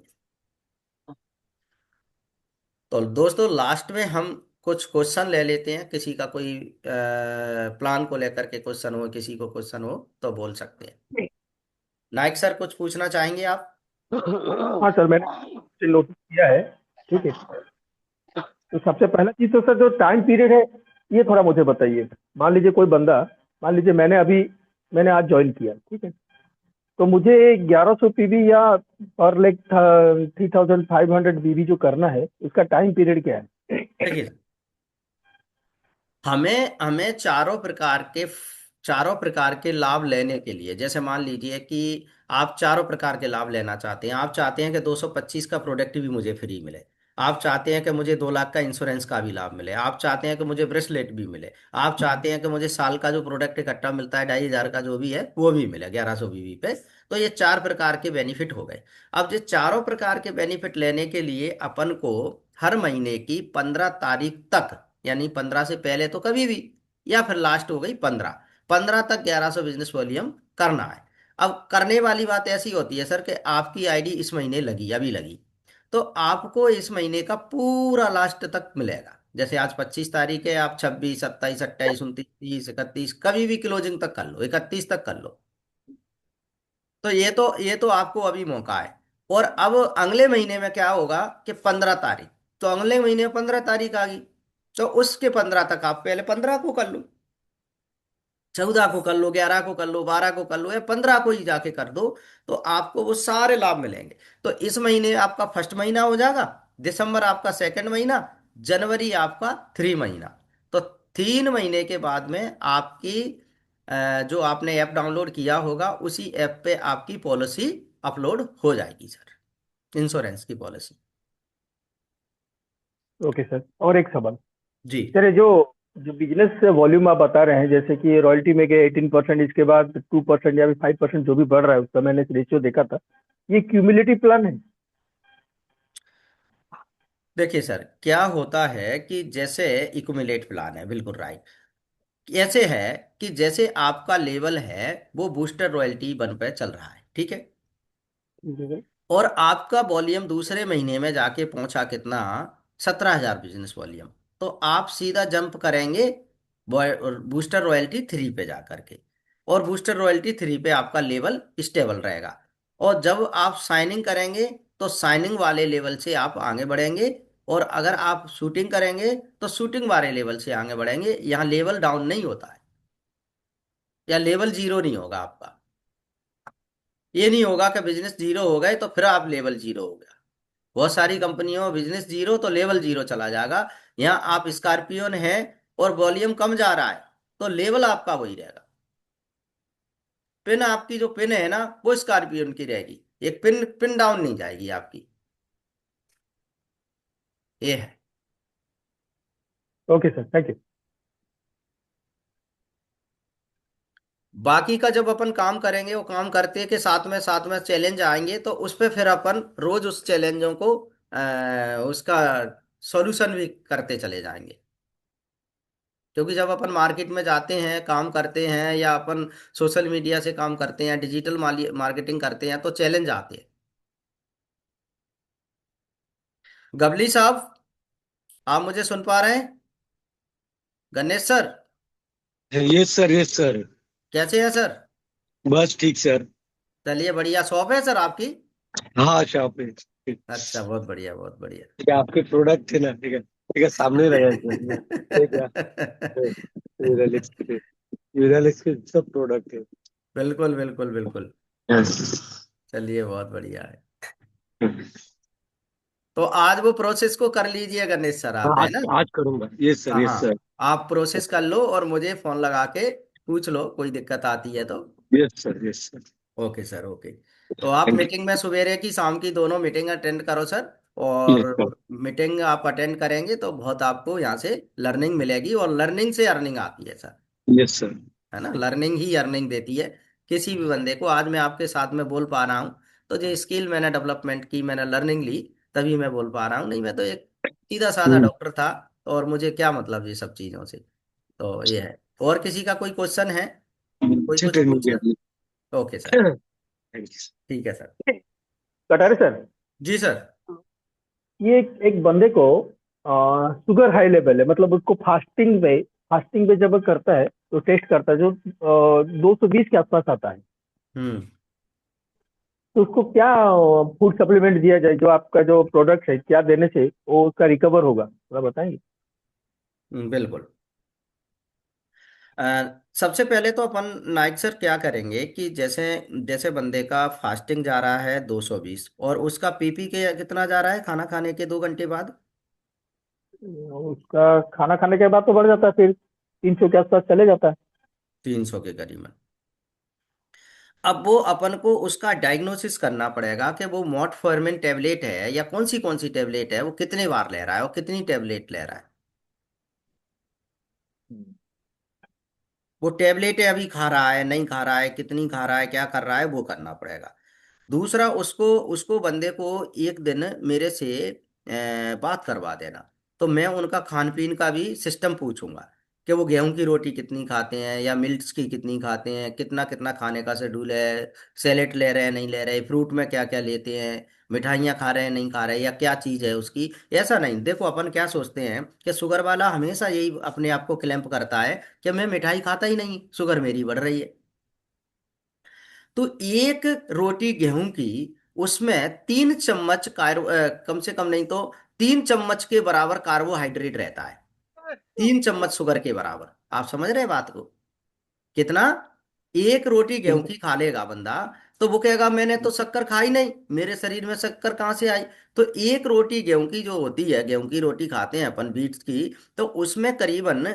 Speaker 1: तो दोस्तों लास्ट में हम कुछ क्वेश्चन ले लेते हैं, किसी का कोई प्लान को लेकर के क्वेश्चन हो, किसी को क्वेश्चन हो तो बोल सकते हैं। नाइक सर कुछ पूछना चाहेंगे आप?
Speaker 3: हाँ सर, मैंने नोटिस किया है। ठीक है, तो सबसे पहला चीज तो सर जो टाइम पीरियड है, ये थोड़ा मुझे बताइए। मान लीजिए कोई बंदा, मान लीजिए मैंने आज ज्वाइन किया, ठीक है, तो मुझे 1100 पीवी या पर लाइक 3,500 बीबी जो करना है, उसका टाइम पीरियड क्या है?
Speaker 1: देखिए, हमें हमें चारों प्रकार के लाभ लेने के लिए, जैसे मान लीजिए कि आप चारों प्रकार के लाभ लेना चाहते हैं। आप चाहते हैं कि 225 का प्रोडक्ट भी मुझे फ्री मिले, आप चाहते हैं कि मुझे 2 लाख का इंश्योरेंस का भी लाभ मिले, आप चाहते हैं कि मुझे ब्रेसलेट भी मिले, आप चाहते हैं कि मुझे साल का जो प्रोडक्ट इकट्ठा मिलता है 2,500 का जो भी है वो भी मिले 1100 बीवी पे। तो ये 4 प्रकार के बेनिफिट हो गए। अब ये चारों प्रकार के बेनिफिट लेने के लिए अपन को हर महीने की 15 तारीख तक, यानी 15 से पहले तो कभी भी, या फिर लास्ट हो गई 15 तक 1100 बिजनेस वॉल्यूम करना है। अब करने वाली बात ऐसी होती है सर कि आपकी आईडी इस महीने लगी, अभी लगी, तो आपको इस महीने का पूरा लास्ट तक मिलेगा। जैसे आज 25 तारीख है, आप 26, 27, 28, 29, 30, 31 कभी भी क्लोजिंग तक कर लो, 31 तक कर लो। तो ये तो आपको अभी मौका है। और अब अगले महीने में क्या होगा कि 15 तारीख, तो अगले महीने में 15 तारीख आ गई, तो उसके 15 तक आप पहले 15 को कर लो, 14 को कर लो, 11 को कर लो, 12 को कर लो, या 15 को ही जाके कर दो, तो आपको वो सारे लाभ मिलेंगे। तो इस महीने आपका फर्स्ट महीना हो जाएगा, दिसंबर आपका सेकंड महीना, जनवरी आपका 3 महीना। तो 3 महीने के बाद में आपकी जो आपने ऐप डाउनलोड किया होगा उसी ऐप पे आपकी पॉलिसी अपलोड हो जाएगी सर, इंश्योरेंस की पॉलिसी।
Speaker 3: ओके सर, और एक सवाल।
Speaker 1: जी।
Speaker 3: सर ये जो जो बिजनेस वॉल्यूम आप बता रहे हैं, जैसे कि रॉयल्टी में गए 18%, इसके बाद 2% या फिर 5% जो भी बढ़ रहा है, उसका मैंने रेशियो देखा था, ये क्यूमुलेटिव प्लान है?
Speaker 1: देखिए सर, क्या होता है कि जैसे इक्यूमुलेट प्लान है, बिल्कुल राइट। ऐसे है कि जैसे आपका लेवल है वो बूस्टर रॉयल्टी 1 पे चल रहा है, ठीक है।
Speaker 3: ठीक है।
Speaker 1: और आपका वॉल्यूम दूसरे महीने में जाके पहुंचा कितना, 17,000 बिजनेस वॉल्यूम। तो आप सीधा जंप करेंगे बूस्टर रॉयल्टी 3 पे जा करके। और बूस्टर रॉयल्टी 3 पे आपका लेवल स्टेबल रहेगा। और जब आप साइनिंग करेंगे तो साइनिंग वाले लेवल से आप आगे बढ़ेंगे। और अगर आप शूटिंग करेंगे तो शूटिंग वाले लेवल से आगे बढ़ेंगे। यहाँ लेवल डाउन नहीं होता है, या लेवल जीरो नहीं होगा आपका। ये नहीं होगा कि बिजनेस जीरो हो गए तो फिर आप लेवल जीरो हो गया। बहुत सारी कंपनियों में बिजनेस जीरो तो लेवल जीरो चला जाएगा। यहाँ आप स्कॉर्पियन है और वॉल्यूम कम जा रहा है तो लेवल आपका वही रहेगा। पिन आपकी जो पिन है ना वो स्कॉर्पियन की रहेगी, एक पिन पिन डाउन नहीं जाएगी आपकी। ये है।
Speaker 3: Okay sir, thank you.
Speaker 1: बाकी का जब अपन काम करेंगे, वो काम करते के साथ में चैलेंज आएंगे तो उस पे फिर अपन रोज उस चैलेंजों को उसका सॉल्यूशन भी करते चले जाएंगे। क्योंकि जब अपन मार्केट में जाते हैं, काम करते हैं, या अपन सोशल मीडिया से काम करते हैं, डिजिटल मार्केटिंग करते हैं, तो चैलेंज आते हैं। गबली साहब, आप मुझे सुन पा रहे हैं? Ganesh sir,
Speaker 5: yes sir, yes sir.
Speaker 1: कैसे हैं सर?
Speaker 5: बस ठीक सर।
Speaker 1: चलिए बढ़िया। शॉप है सर आपकी?
Speaker 5: हाँ शॉप है।
Speaker 1: अच्छा, बहुत बढ़िया बहुत बढ़िया।
Speaker 5: ठीक है, आपके प्रोडक्ट थे ना, ठीक है सामने लगा है इसमें। ठीक है। यूरालिक्स के, यूरालिक्स के सब प्रोडक्ट है।
Speaker 1: बिल्कुल बिल्कुल बिल्कुल।
Speaker 5: यस।
Speaker 1: चलिए बहुत बढ़िया है। तो आज वो प्रोसेस को कर लीजिए गणेश सर,
Speaker 5: हाँ
Speaker 1: आप है
Speaker 5: आज
Speaker 1: ना?
Speaker 5: आज करूंगा, यस सर,
Speaker 1: हाँ
Speaker 5: यस
Speaker 1: हाँ,
Speaker 5: सर।
Speaker 1: आप प्रोसेस कर लो और मुझे फोन लगा के पूछ लो, कोई दिक्कत आती है तो।
Speaker 5: Yes sir, yes sir.
Speaker 1: Okay sir, okay. तो आप
Speaker 5: थैंक
Speaker 1: मीटिंग में सवेरे की शाम की दोनों मीटिंग अटेंड करो सर।
Speaker 5: यू। Yes sir.
Speaker 1: और मीटिंग आप अटेंड करेंगे तो बहुत आपको यहाँ से लर्निंग मिलेगी, और लर्निंग से अर्निंग आती है सर।
Speaker 5: Yes sir.
Speaker 1: है ना, लर्निंग ही अर्निंग देती है किसी भी बंदे को। आज मैं आपके साथ में बोल पा रहा हूँ तो जो स्किल मैंने डेवलपमेंट की, मैंने लर्निंग ली, तभी मैं बोल पा रहा हूँ। नहीं मैं तो एक सीधा साधा डॉक्टर था, और मुझे क्या मतलब ये सब चीज़ों से। तो ये है। और किसी का कोई क्वेश्चन है? कोई
Speaker 5: अच्छी
Speaker 1: कुछ
Speaker 5: ट्रेनिंग
Speaker 1: पूछे?
Speaker 5: दिया।
Speaker 1: Okay sir.
Speaker 5: थैंक
Speaker 1: ठीक है सर।
Speaker 3: कटारे सर,
Speaker 1: जी सर।
Speaker 3: ये एक बंदे को शुगर हाई लेवल है, मतलब उसको फास्टिंग पे जब वो करता है तो टेस्ट करता है जो 220 के आसपास आता है।
Speaker 1: हम्म।
Speaker 3: तो उसको क्या फूड सप्लीमेंट दिया जाए, जो आपका जो प्रोडक्ट है क्या देने से वो उसका रिकवर होगा, थोड़ा बताएंगे?
Speaker 1: बिल्कुल। अ, सबसे पहले तो अपन नाइट सर क्या करेंगे कि जैसे जैसे बंदे का फास्टिंग जा रहा है 220, और उसका पीपी के कितना जा रहा है खाना खाने के 2 घंटे बाद?
Speaker 3: उसका खाना खाने के बाद तो बढ़ जाता है, फिर 300 के आसपास चले जाता है।
Speaker 1: 300 के करीब में। अब वो अपन को उसका डायग्नोसिस करना पड़ेगा कि वो मॉटफॉर्मिन टेबलेट है या कौन सी टेबलेट है, वो कितने बार ले रहा है और कितनी टेबलेट ले रहा है। वो टेबलेट अभी खा रहा है, नहीं खा रहा है, कितनी खा रहा है, क्या कर रहा है, वो करना पड़ेगा। दूसरा, उसको उसको बंदे को एक दिन मेरे से बात करवा देना। तो मैं उनका खान पीन का भी सिस्टम पूछूंगा कि वो गेहूं की रोटी कितनी खाते हैं या मिल्ट्स की कितनी खाते हैं, कितना कितना खाने का शेड्यूल है, सैलेड ले रहे हैं नहीं ले रहे, फ्रूट में क्या क्या लेते हैं, मिठाइयाँ खा रहे हैं नहीं खा रहे, या क्या चीज़ है उसकी। ऐसा नहीं, देखो अपन क्या सोचते हैं कि शुगर वाला हमेशा यही अपने आप को क्लैंप करता है कि मैं मिठाई खाता ही नहीं, शुगर मेरी बढ़ रही है। तो एक रोटी गेहूं की, उसमें 3 चम्मच कम से कम नहीं तो 3 चम्मच के बराबर कार्बोहाइड्रेट रहता है। 3 चम्मच शुगर के बराबर। आप समझ रहे हैं बात को? कितना? एक रोटी गेहूं की खा लेगा बंदा तो वो कहेगा मैंने तो शक्कर खाई नहीं, मेरे शरीर में शक्कर कहाँ से आई। तो एक रोटी गेहूं की जो होती है, गेहूं की रोटी खाते हैं अपन बीट्स की, तो उसमें करीबन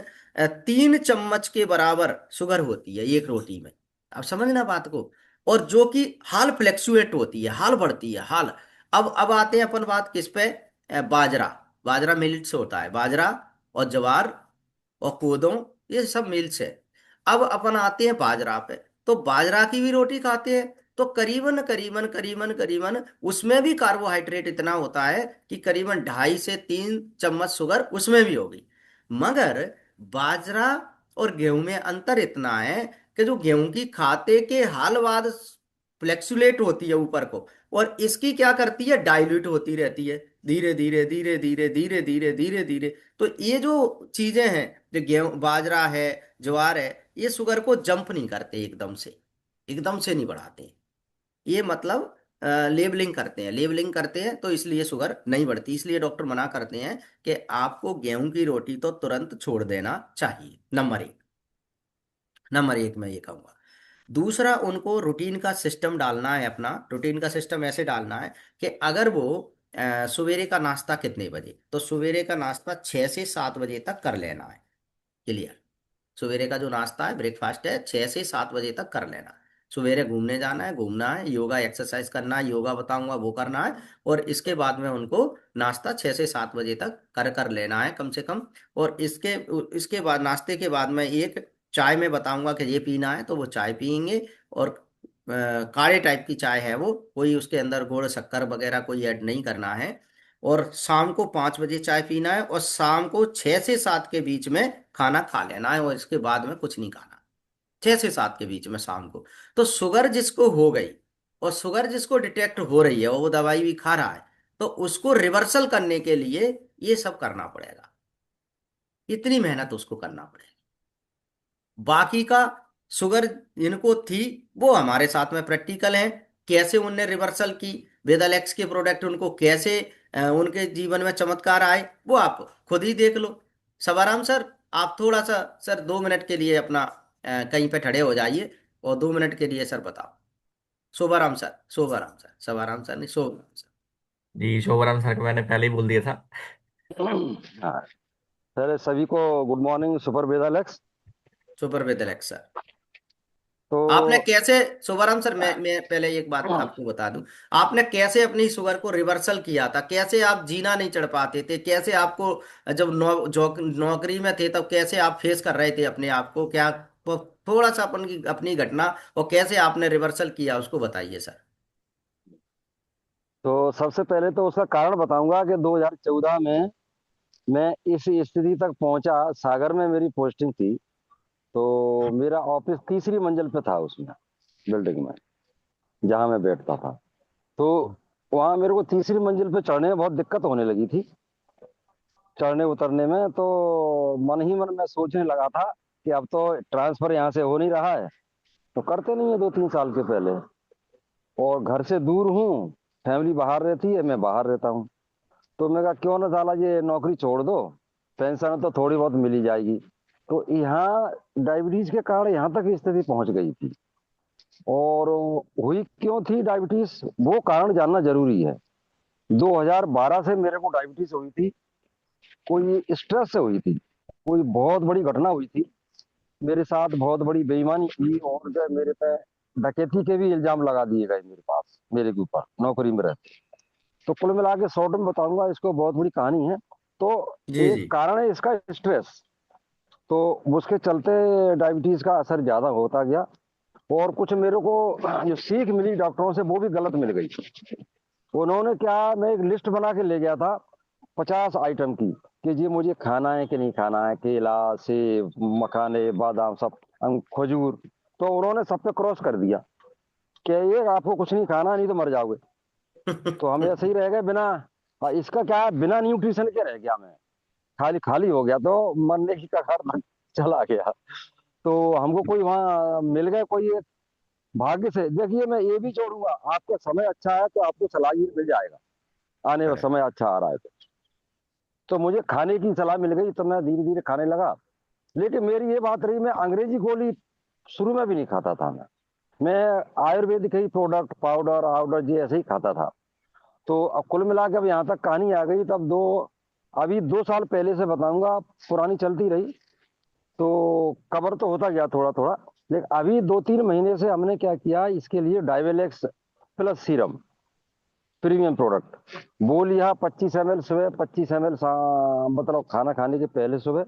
Speaker 1: 3 चम्मच के बराबर शुगर होती है एक रोटी में। आप समझना बात को। और जो कि हाल फ्लैक्चुएट होती है, हाल बढ़ती है, हाल। अब आते हैं अपन बात किस पे? बाजरा। बाजरा मिलेट से होता है, बाजरा और ज्वार और कोदो, ये सब मिल्स है। अब अपन आते हैं बाजरा पे। तो बाजरा की भी रोटी खाते हैं, तो करीबन करीबन करीबन करीबन उसमें भी कार्बोहाइड्रेट इतना होता है कि करीबन 2.5 से 3 चम्मच शुगर उसमें भी होगी। मगर बाजरा और गेहूं में अंतर इतना है कि जो गेहूं की खाते के हाल बाद फ्लेक्सुलेट होती है ऊपर को, और इसकी क्या करती है, डाइल्यूट होती रहती है धीरे धीरे धीरे धीरे धीरे धीरे धीरे धीरे। तो ये जो चीजें हैं, जो गेहूं बाजरा है, ज्वार है, ये शुगर को जंप नहीं करते एकदम से, एकदम से नहीं बढ़ाते। ये मतलब लेबलिंग करते हैं, लेबलिंग करते हैं, तो इसलिए शुगर नहीं बढ़ती। इसलिए डॉक्टर मना करते हैं कि आपको गेहूं की रोटी तो तुरंत छोड़ देना चाहिए। नंबर 1, नंबर 1 मैं ये कहूंगा। दूसरा, उनको रूटीन का सिस्टम डालना है, अपना रूटीन का सिस्टम ऐसे डालना है कि अगर वो सवेरे का नाश्ता कितने बजे, तो सवेरे का नाश्ता 6 से 7 बजे तक कर लेना है। क्लियर? सवेरे का जो नाश्ता है, ब्रेकफास्ट है, 6 से 7 बजे तक कर लेना। सवेरे घूमने जाना है, घूमना है, योगा एक्सरसाइज करना है, योगा बताऊंगा वो करना है, और इसके बाद में उनको नाश्ता 6 से 7 बजे तक कर कर लेना है कम से कम। और इसके इसके बाद, नाश्ते के बाद में एक चाय में बताऊंगा कि ये पीना है, तो वो चाय पियेंगे। और काढ़े टाइप की चाय है वो, कोई उसके अंदर गुड़ शक्कर वगैरह कोई ऐड नहीं करना है। और शाम को 5 बजे चाय पीना है, और शाम को 6 से 7 के बीच में खाना खा लेना है, और इसके बाद में कुछ नहीं खाना। 6 से 7 के बीच में शाम को। तो शुगर जिसको हो गई, और शुगर जिसको डिटेक्ट हो रही है, और वो दवाई भी खा रहा है, तो उसको रिवर्सल करने के लिए ये सब करना पड़ेगा, इतनी मेहनत उसको करना पड़ेगा। बाकी का, शुगर जिनको थी वो हमारे साथ में प्रैक्टिकल है, कैसे उनने रिवर्सल की, वेदालेक्स के प्रोडक्ट उनको कैसे उनके जीवन में चमत्कार आए, वो आप खुद ही देख लो। सवाराम सर, आप थोड़ा सा सर 2 मिनट के लिए अपना कहीं पे खड़े हो जाइए, और 2 मिनट के लिए सर बताओ। Shobharam sir, Shobharam sir, Sawaram sir नहीं, शोभाराम सर।
Speaker 2: जी, शोभराम सर को मैंने पहले ही बोल दिया था।
Speaker 6: हाँ सर, सभी को good morning, super Vedalex.
Speaker 1: Super Vedalex sir.
Speaker 6: तो
Speaker 1: आपने कैसे, शुभाराम सर, मैं पहले एक बात आपको बता दूं, आपने कैसे अपनी शुगर को रिवर्सल किया था, कैसे आप जीना नहीं चढ़ पाते थे, कैसे आपको जब नौकरी में थे तब कैसे आप फेस कर रहे थे अपने आप को, क्या तो थोड़ा सा अपनी अपनी घटना, और कैसे आपने रिवर्सल किया उसको बताइए सर।
Speaker 6: तो सबसे पहले तो उसका कारण बताऊंगा कि 2014 में मैं इस स्थिति तक पहुंचा। सागर में मेरी पोस्टिंग थी, तो मेरा ऑफिस तीसरी मंजिल पे था उसमें, बिल्डिंग में जहां मैं बैठता था। तो वहां मेरे को तीसरी मंजिल पे चढ़ने में बहुत दिक्कत होने लगी थी, चढ़ने उतरने में। तो मन ही मन में सोचने लगा था कि अब तो ट्रांसफर यहाँ से हो नहीं रहा है, तो करते नहीं है 2-3 साल के पहले, और घर से दूर हूँ, फैमिली बाहर रहती है, मैं बाहर रहता हूँ। तो मैं कहा क्यों ना साला ये नौकरी छोड़ दो, पेंशन तो थोड़ी बहुत मिल ही जाएगी। तो यहाँ डायबिटीज के कारण यहाँ तक स्थिति पहुंच गई थी। और हुई क्यों थी डायबिटीज, वो कारण जानना जरूरी है। 2012 से मेरे को डायबिटीज हुई थी, कोई स्ट्रेस से हुई थी, कोई बहुत बड़ी घटना हुई थी मेरे साथ, बहुत बड़ी बेईमानी की, और जो है मेरे पे डकैती के भी इल्जाम लगा दिए गए मेरे पास, मेरे के ऊपर नौकरी में रहते। तो कुल मिला के शॉर्ट में बताऊंगा, इसको बहुत बड़ी कहानी है। तो
Speaker 1: जी जी।
Speaker 6: एक कारण है इसका स्ट्रेस, तो उसके चलते डायबिटीज का असर ज्यादा होता गया। और कुछ मेरे को जो सीख मिली डॉक्टरों से वो भी गलत मिल गई। उन्होंने क्या, मैं एक लिस्ट बना के ले गया था 50 आइटम की, कि ये मुझे खाना है कि नहीं खाना है, केला, सेब, मखाने, बादाम, सब, खजूर। तो उन्होंने सब पे क्रॉस कर दिया कि ये आपको कुछ नहीं खाना, नहीं तो मर जाओगे। तो हम ऐसे ही रह गए बिना। इसका क्या है, बिना न्यूट्रिशन के रह गया मैं, खाली खाली हो गया, तो मरने की कगार तक चला गया। तो हमको कोई वहां मिल गया, कोई एक भाग्य से। देखिए मैं ये भी जोड़ूंगा, आपका समय अच्छा है तो आपको सलाह ये मिल जाएगा, आने का
Speaker 1: करेक्ट।
Speaker 6: समय अच्छा आ रहा है तो मुझे खाने की सलाह मिल गई, तो मैं धीरे धीरे खाने लगा। लेकिन मेरी ये बात रही, मैं अंग्रेजी गोली शुरू में भी नहीं खाता था। मैं आयुर्वेदिक ही प्रोडक्ट, पाउडर आउडर जी ऐसे ही खाता था। तो अब कुल मिला के अब यहाँ तक कहानी आ गई। तब अभी 2 साल पहले से बताऊंगा, पुरानी चलती रही, तो कवर तो होता गया थोड़ा थोड़ा। लेकिन अभी 2-3 महीने से हमने क्या किया, इसके लिए डाइवेलेक्स प्लस सीरम प्रीमियम प्रोडक्ट वो लिया। 25 ml सुबह, 25 ml मतलब खाना खाने के पहले सुबह,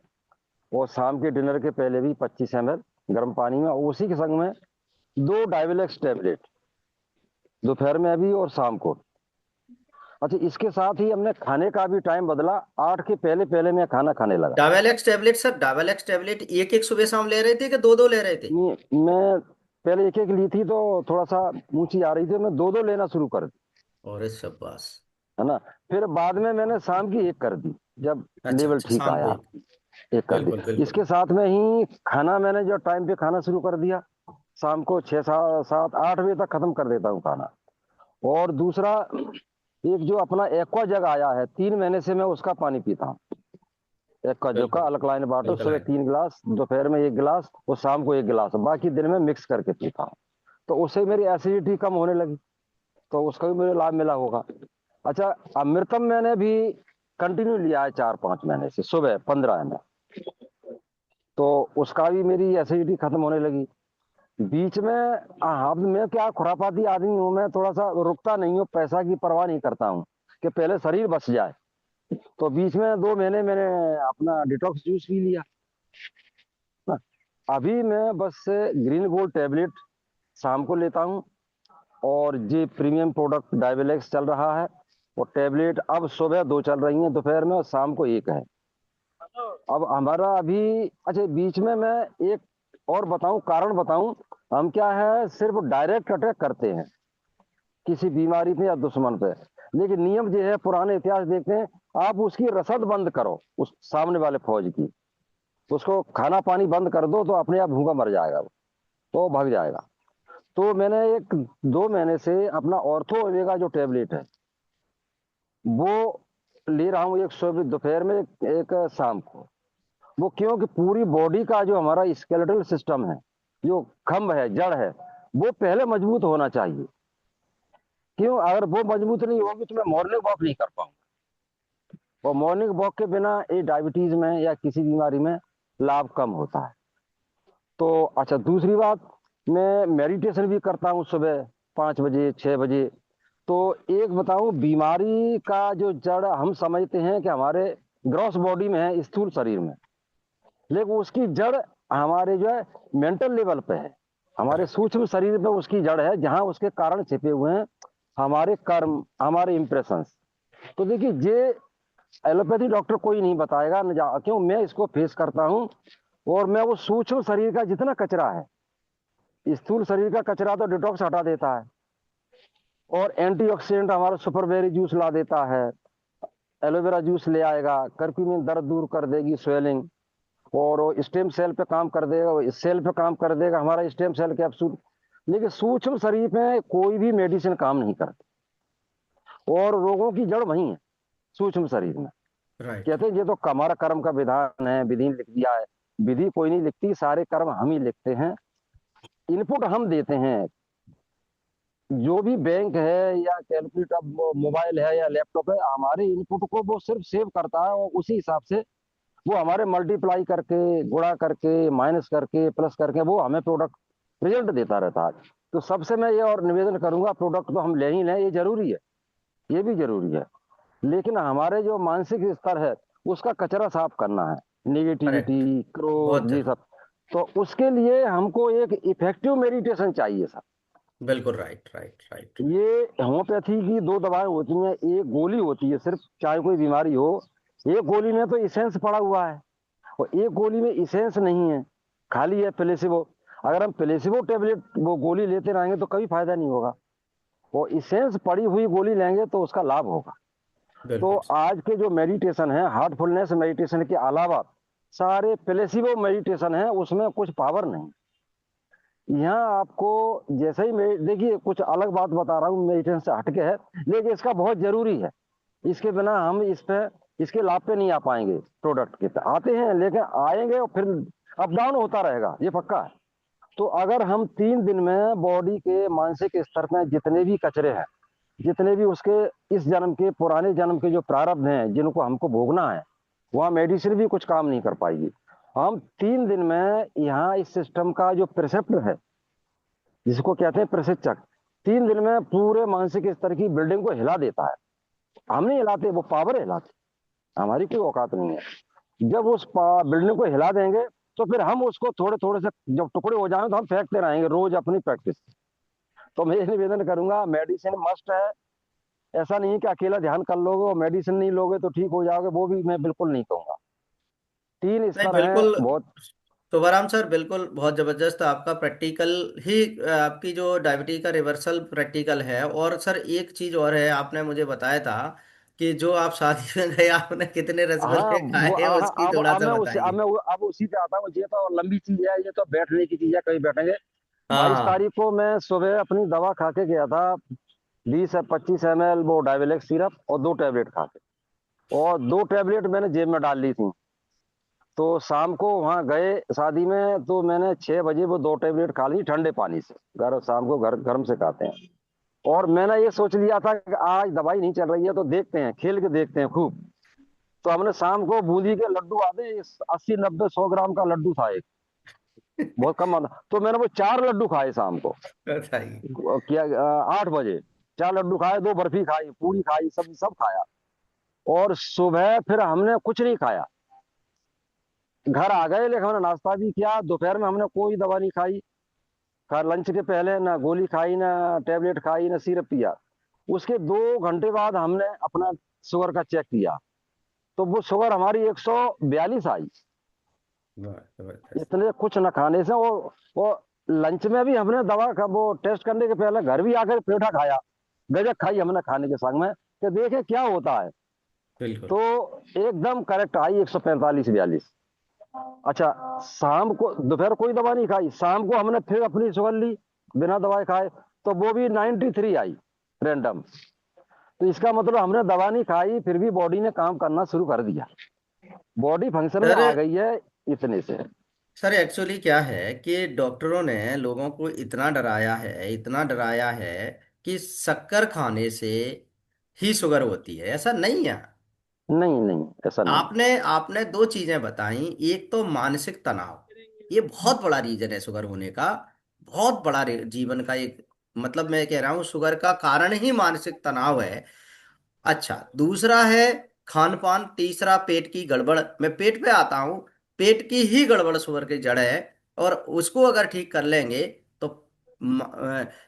Speaker 6: और शाम के डिनर के पहले भी 25 ml गर्म पानी में। उसी के संग में 2 डाइवेलेक्स टेबलेट, दोपहर में अभी और शाम को। अच्छा, इसके साथ ही हमने खाने का भी टाइम बदला, 8 के पहले पहले मैं खाना खाने लगा।
Speaker 1: डावेलेक्स टेबलेट सर, डावेलेक्स टेबलेट एक एक सुबह शाम ले रहे थे कि दो दो ले रहे थे?
Speaker 6: मैं पहले एक एक ली थी तो थोड़ा सा ऊंची आ रही थी, मैं दो दो लेना शुरू कर दी,
Speaker 1: और शाबाश।
Speaker 6: है ना। फिर बाद में मैंने शाम की एक कर दी, जब
Speaker 1: अच्छा
Speaker 6: लेवल
Speaker 1: अच्छा,
Speaker 6: ठीक
Speaker 1: शाम को
Speaker 6: आया,
Speaker 1: एक।
Speaker 6: एक कर दी।
Speaker 1: बिल्कुल बिल्कुल।
Speaker 6: इसके साथ में ही खाना मैंने जो टाइम पे खाना शुरू कर दिया, शाम को 6 7 8 बजे तक खत्म कर देता हूँ खाना। और दूसरा, एक जो अपना एक्वा जग आया है, 3 महीने से मैं उसका पानी पीता हूँ। एक्वा जग का
Speaker 1: बिल्कुल।
Speaker 6: अल्कलाइन वाटर, सुबह
Speaker 1: अल्कलाइन।
Speaker 6: 3 गिलास, दोपहर में 1 गिलास और शाम को 1 गिलास, बाकी दिन में मिक्स करके पीता हूँ। तो उससे मेरी एसिडिटी कम होने लगी, तो उसका भी मुझे लाभ मिला होगा। अच्छा, अमृतम मैंने भी कंटिन्यू लिया है 4 5 महीने से, सुबह 15 ml, तो उसका भी मेरी एसिडिटी खत्म होने लगी। बीच में हाँ, मैं क्या खुरापाती आदमी हूँ, मैं थोड़ा सा रुकता नहीं हूँ, पैसा की परवाह नहीं करता हूँ कि पहले शरीर बच जाए। तो बीच में 2 महीने मैंने अपना डिटॉक्स जूस भी लिया ना। अभी मैं बस ग्रीन गोल्ड टैबलेट शाम को लेता हूँ, और ये प्रीमियम प्रोडक्ट डायबेलेक्स चल रहा है, और टैबलेट अब सुबह 2 चल रही हैं, दोपहर में, और शाम को 1 है। अब हमारा अभी, अच्छा बीच में मैं एक और बताऊं, कारण बताऊं, हम क्या है सिर्फ डायरेक्ट अटैक करते हैं किसी बीमारी पे या दुश्मन पे, लेकिन नियम जो है पुराने इतिहास देखते हैं, आप उसकी रसद बंद करो उस सामने वाले फौज की, उसको खाना पानी बंद कर दो तो अपने आप भूखा मर जाएगा वो, तो भाग जाएगा। तो मैंने 1 2 महीने से अपना ऑर्थो ओमेगा जो टैबलेट है वो ले रहा हूँ, एक सुबह दोपहर में, एक शाम को। वो क्यों कि पूरी बॉडी का जो हमारा स्केलेटल सिस्टम है, जो खम्भ है, जड़ है, वो पहले मजबूत होना चाहिए। क्यों, अगर वो मजबूत नहीं होगी तो मैं मॉर्निंग वॉक नहीं कर पाऊंगा, और मॉर्निंग वॉक के बिना ये डायबिटीज में या किसी बीमारी में लाभ कम होता है। तो अच्छा, दूसरी बात, मैं मेडिटेशन भी करता हूँ सुबह 5 बजे 6 बजे। तो एक बताऊं, बीमारी का जो जड़ हम समझते हैं कि हमारे ग्रॉस बॉडी में है, स्थूल शरीर में, लेकिन उसकी जड़ हमारे जो है मेंटल लेवल पे है, हमारे
Speaker 1: राइट।
Speaker 6: सूक्ष्म शरीर पे उसकी जड़ है, जहां उसके कारण छिपे हुए हैं हमारे कर्म, हमारे इंप्रेशंस। तो देखिए, ये एलोपैथी डॉक्टर कोई नहीं बताएगा न क्यों, मैं इसको फेस करता हूं। और मैं वो सूक्ष्म शरीर का जितना कचरा है, स्थूल शरीर का कचरा तो डिटॉक्स हटा देता है, और एंटीऑक्सीडेंट हमारा सुपरबेरी जूस ला देता है, एलोवेरा जूस ले आएगा, कर्क्यूमिन दर्द दूर कर देगी, स्वेलिंग, और वो स्टेम सेल पे काम कर देगा, वो सेल पे काम कर देगा हमारा स्टेम सेल कैप्सूल। लेकिन सूक्ष्म शरीर पे कोई भी मेडिसिन काम नहीं करती, और रोगों की जड़ वही है, सूक्ष्म शरीर में।
Speaker 1: राइट।
Speaker 6: कहते हैं ये तो हमारा कर्म का विधान है, विधि ने लिख दिया है। विधि कोई नहीं लिखती, सारे कर्म हम ही लिखते हैं, इनपुट हम देते हैं। जो भी बैंक है या कैलकुलेटर, मोबाइल है या लैपटॉप है, हमारे इनपुट को वो सिर्फ सेव करता है, और उसी हिसाब से वो हमारे मल्टीप्लाई करके, गुणा करके, माइनस करके, प्लस करके वो हमें प्रोडक्ट रिजल्ट देता रहता है। तो सबसे मैं ये और निवेदन करूंगा, प्रोडक्ट तो हम ले ही लें, ये जरूरी है, ये भी जरूरी है, लेकिन हमारे जो मानसिक स्तर है उसका कचरा साफ करना है,
Speaker 1: करेक्ट।
Speaker 6: निगेटिविटी,
Speaker 1: बहुत
Speaker 6: क्रोध, ये सब।
Speaker 1: जरूरी।
Speaker 6: तो उसके लिए हमको एक इफेक्टिव मेडिटेशन चाहिए सर।
Speaker 1: बिल्कुल राइट राइट राइट।
Speaker 6: ये होम्योपैथी की 2 दवाएं होती हैं, एक गोली होती है सिर्फ, चाहे कोई बीमारी हो, एक गोली में तो इसेंस पड़ा हुआ है, और एक गोली में इसेंस नहीं है, खाली है प्लेसिबो। अगर हम प्लेसिबो टेबलेट वो गोली लेते रहेंगे तो कभी फायदा नहीं होगा, वो इसेंस पड़ी हुई गोली लेंगे तो उसका लाभ होगा। तो
Speaker 1: बिल्कुल।
Speaker 6: आज के जो मेडिटेशन है, हार्टफुलनेस मेडिटेशन के अलावा सारे प्लेसिबो मेडिटेशन है, उसमें कुछ पावर नहीं। यहाँ आपको जैसे ही मैं देखिए, कुछ अलग बात बता रहा हूँ, मेडिटेशन से हटके है, लेकिन इसका बहुत जरूरी है। इसके बिना हम इस पे, इसके लाभ पे नहीं आ पाएंगे। प्रोडक्ट के आते हैं लेकिन आएंगे, और फिर अप डाउन होता रहेगा, ये पक्का है। तो अगर हम 3 दिन में बॉडी के मानसिक स्तर में जितने भी कचरे हैं, जितने भी उसके इस जन्म के, पुराने जन्म के जो प्रारब्ध हैं जिनको हमको भोगना है, वहाँ मेडिसिन भी कुछ काम नहीं कर पाएगी। हम 3 दिन में यहाँ इस सिस्टम का जो प्रिसेप्टर है, जिसको कहते हैं प्रशिक्षक, 3 दिन में पूरे मानसिक स्तर की बिल्डिंग को हिला देता है। हम नहीं हिलाते, वो पावर हिलाते, हमारी कोई औकात नहीं है। जब उस बिल्डिंग को हिला देंगे तो फिर हम उसको थोड़े थोड़े से जब टुकड़े हो जाएंगे तो हम फेंकते रहेंगे रोज अपनी प्रैक्टिस। तो मैं ये निवेदन करूंगा, मेडिसिन मस्ट है। ऐसा नहीं है कि अकेला ध्यान कर लोगे और मेडिसिन नहीं लोगे तो ठीक हो जाओगे, वो भी मैं बिल्कुल नहीं कहूंगा। 3
Speaker 1: नहीं,
Speaker 6: स्तर हैं
Speaker 1: बिल्कुल
Speaker 6: बहुत।
Speaker 1: शुभाराम सर, बिल्कुल बहुत जबरदस्त आपका प्रैक्टिकल ही आपकी जो डायबिटीज का रिवर्सल प्रैक्टिकल है। और सर एक चीज और है, आपने मुझे बताया था कि जो आप शादी में गए आपने कितने
Speaker 6: हाँ
Speaker 1: रसगुल्ले
Speaker 6: वो
Speaker 1: खाए, उसकी थोड़ा सा बताइए।
Speaker 6: अब उसी पे आता हूँ। ये तो लंबी चीज है, ये तो बैठने की चीज है, कहीं बैठेंगे।
Speaker 1: हाँ
Speaker 6: 22 तारीख
Speaker 1: हाँ।
Speaker 6: को मैं सुबह अपनी दवा खा के गया था, 20 से 25 ml वो डायवेलेक्स सिरप और 2 टैबलेट खा के, और 2 टैबलेट मैंने जेब में डाल ली थी। तो शाम को वहां गए शादी में, तो मैंने 6 बजे वो 2 टैबलेट खा ली ठंडे पानी से। शाम को गर्म से खाते हैं। और मैंने ये सोच लिया था कि आज दवाई नहीं चल रही है तो देखते हैं, खेल के देखते हैं खूब। तो हमने शाम को बूंदी के लड्डू आते, 80 90 100 ग्राम का लड्डू था एक, बहुत कम आता, तो मैंने वो 4 लड्डू खाए शाम को।
Speaker 1: बताइए।
Speaker 6: क्या 8 बजे 4 लड्डू खाए, 2 बर्फी खाई, पूरी खाई, सब सब खाया। और सुबह फिर हमने कुछ नहीं खाया, घर आ गए, लेकिन हमने नाश्ता भी किया। दोपहर में हमने कोई दवा नहीं खाई, लंच के पहले ना गोली खाई, ना टेबलेट खाई, ना सिरप पिया। उसके 2 घंटे बाद हमने अपना शुगर का चेक किया, तो वो शुगर हमारी 142 आई।
Speaker 1: वाह, जबरदस्त।
Speaker 6: इतने कुछ न खाने से। वो लंच में भी हमने दवा का वो टेस्ट करने के पहले घर भी आकर पेठा खाया, गजक खाई हमने खाने के संग में, कि देखे क्या होता है।
Speaker 1: बिल्कुल।
Speaker 6: तो एकदम करेक्ट आई 145 42। अच्छा, शाम को दोपहर कोई दवा नहीं खाई, शाम को हमने फिर अपनी शुगर ली बिना दवाई खाए, तो वो भी 93 आई रैंडम। तो इसका मतलब हमने दवा नहीं खाई फिर भी बॉडी ने काम करना शुरू कर दिया, बॉडी फंक्शन में
Speaker 1: सर,
Speaker 6: आ गई है इतने से।
Speaker 1: सर एक्चुअली क्या है कि डॉक्टरों ने लोगों को इतना डराया है, इतना डराया है कि शक्कर खाने से ही शुगर होती है, ऐसा नहीं है।
Speaker 6: नहीं नहीं, ऐसा नहीं।
Speaker 1: आपने आपने दो चीजें बताई। एक तो मानसिक तनाव, ये बहुत बड़ा रीजन है शुगर होने का, बहुत बड़ा जीवन का एक, मतलब मैं कह रहा हूँ शुगर का कारण ही मानसिक तनाव है। अच्छा, दूसरा है खान पान, तीसरा पेट की गड़बड़। मैं पेट पे आता हूँ, पेट की ही गड़बड़ शुगर की जड़ है। और उसको अगर ठीक कर लेंगे तो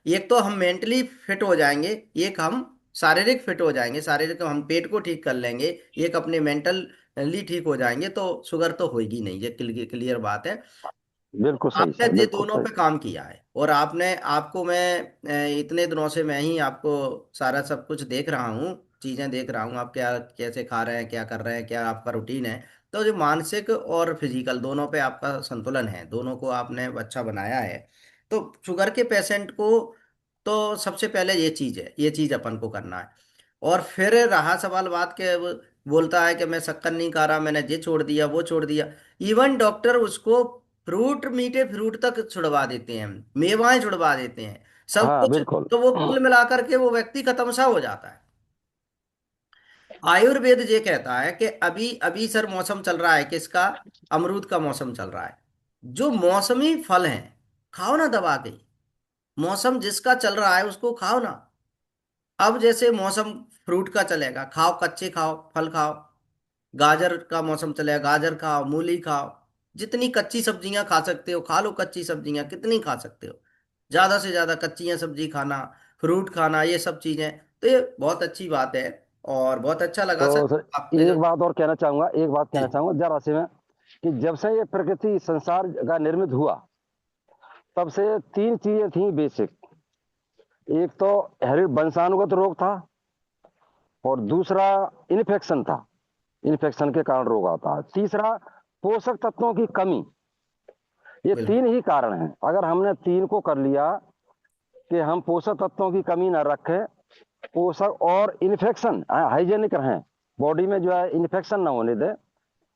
Speaker 1: एक तो हम मेंटली फिट हो जाएंगे, एक हम शारीरिक फिट हो जाएंगे। शारीरिक हम पेट को ठीक कर लेंगे, एक अपने मेंटली ठीक हो जाएंगे, तो शुगर तो होगी नहीं, ये क्लियर बात है।
Speaker 6: बिल्कुल सही
Speaker 1: आपने
Speaker 6: सर,
Speaker 1: ये
Speaker 6: बिल्कुल
Speaker 1: दोनों
Speaker 6: सही।
Speaker 1: पे काम किया है, और आपने आपको मैं इतने दिनों से मैं ही आपको सारा सब कुछ देख रहा हूँ, चीजें देख रहा हूँ, आप क्या कैसे खा रहे हैं, क्या कर रहे हैं, क्या आपका रूटीन है। तो जो मानसिक और फिजिकल दोनों पे आपका संतुलन है, दोनों को आपने अच्छा बनाया है। तो शुगर के पेशेंट को तो सबसे पहले ये चीज है, ये चीज अपन को करना है। और फिर रहा सवाल बात के, वो बोलता है कि मैं शक्कर नहीं खा रहा, मैंने ये छोड़ दिया, वो छोड़ दिया। इवन डॉक्टर उसको फ्रूट, मीठे फ्रूट तक छुड़वा देते हैं, मेवाएं छुड़वा देते हैं, सब
Speaker 6: हाँ
Speaker 1: कुछ।
Speaker 6: बिल्कुल।
Speaker 1: तो वो कुल मिलाकर के वो व्यक्ति खत्म सा हो जाता है। आयुर्वेद ये कहता है कि अभी अभी सर मौसम चल रहा है किसका, अमरूद का मौसम चल रहा है। जो मौसमी फल हैं, खाओ ना दबा के। मौसम जिसका चल रहा है उसको खाओ ना। अब जैसे मौसम फ्रूट का चलेगा, खाओ, कच्चे खाओ, फल खाओ। गाजर का मौसम चलेगा, गाजर खाओ, मूली खाओ। जितनी कच्ची सब्जियां खा सकते हो खा लो, कच्ची सब्जियां कितनी खा सकते हो, ज्यादा से ज्यादा कच्चियां सब्जी खाना, फ्रूट खाना, ये सब चीजें। तो ये बहुत अच्छी बात है, और बहुत अच्छा लगा सर
Speaker 6: तो सर
Speaker 1: आपने जो।
Speaker 6: एक बात और कहना चाहूंगा, एक बात
Speaker 1: जी।
Speaker 6: कहना चाहूंगा जरा से मैं, कि जब से ये प्रकृति संसार का निर्मित हुआ, तब से 3 चीजें थी बेसिक। एक तो वंशानुगत रोग था, और दूसरा इन्फेक्शन था, इन्फेक्शन के कारण रोग आता है, तीसरा पोषक तत्वों की कमी। ये
Speaker 1: बिल्कुल।
Speaker 6: 3 ही कारण हैं। अगर हमने 3 को कर लिया, कि हम पोषक तत्वों की कमी ना रखें, पोषक और इन्फेक्शन हाइजेनिक रहें, बॉडी में जो है इन्फेक्शन ना होने दे।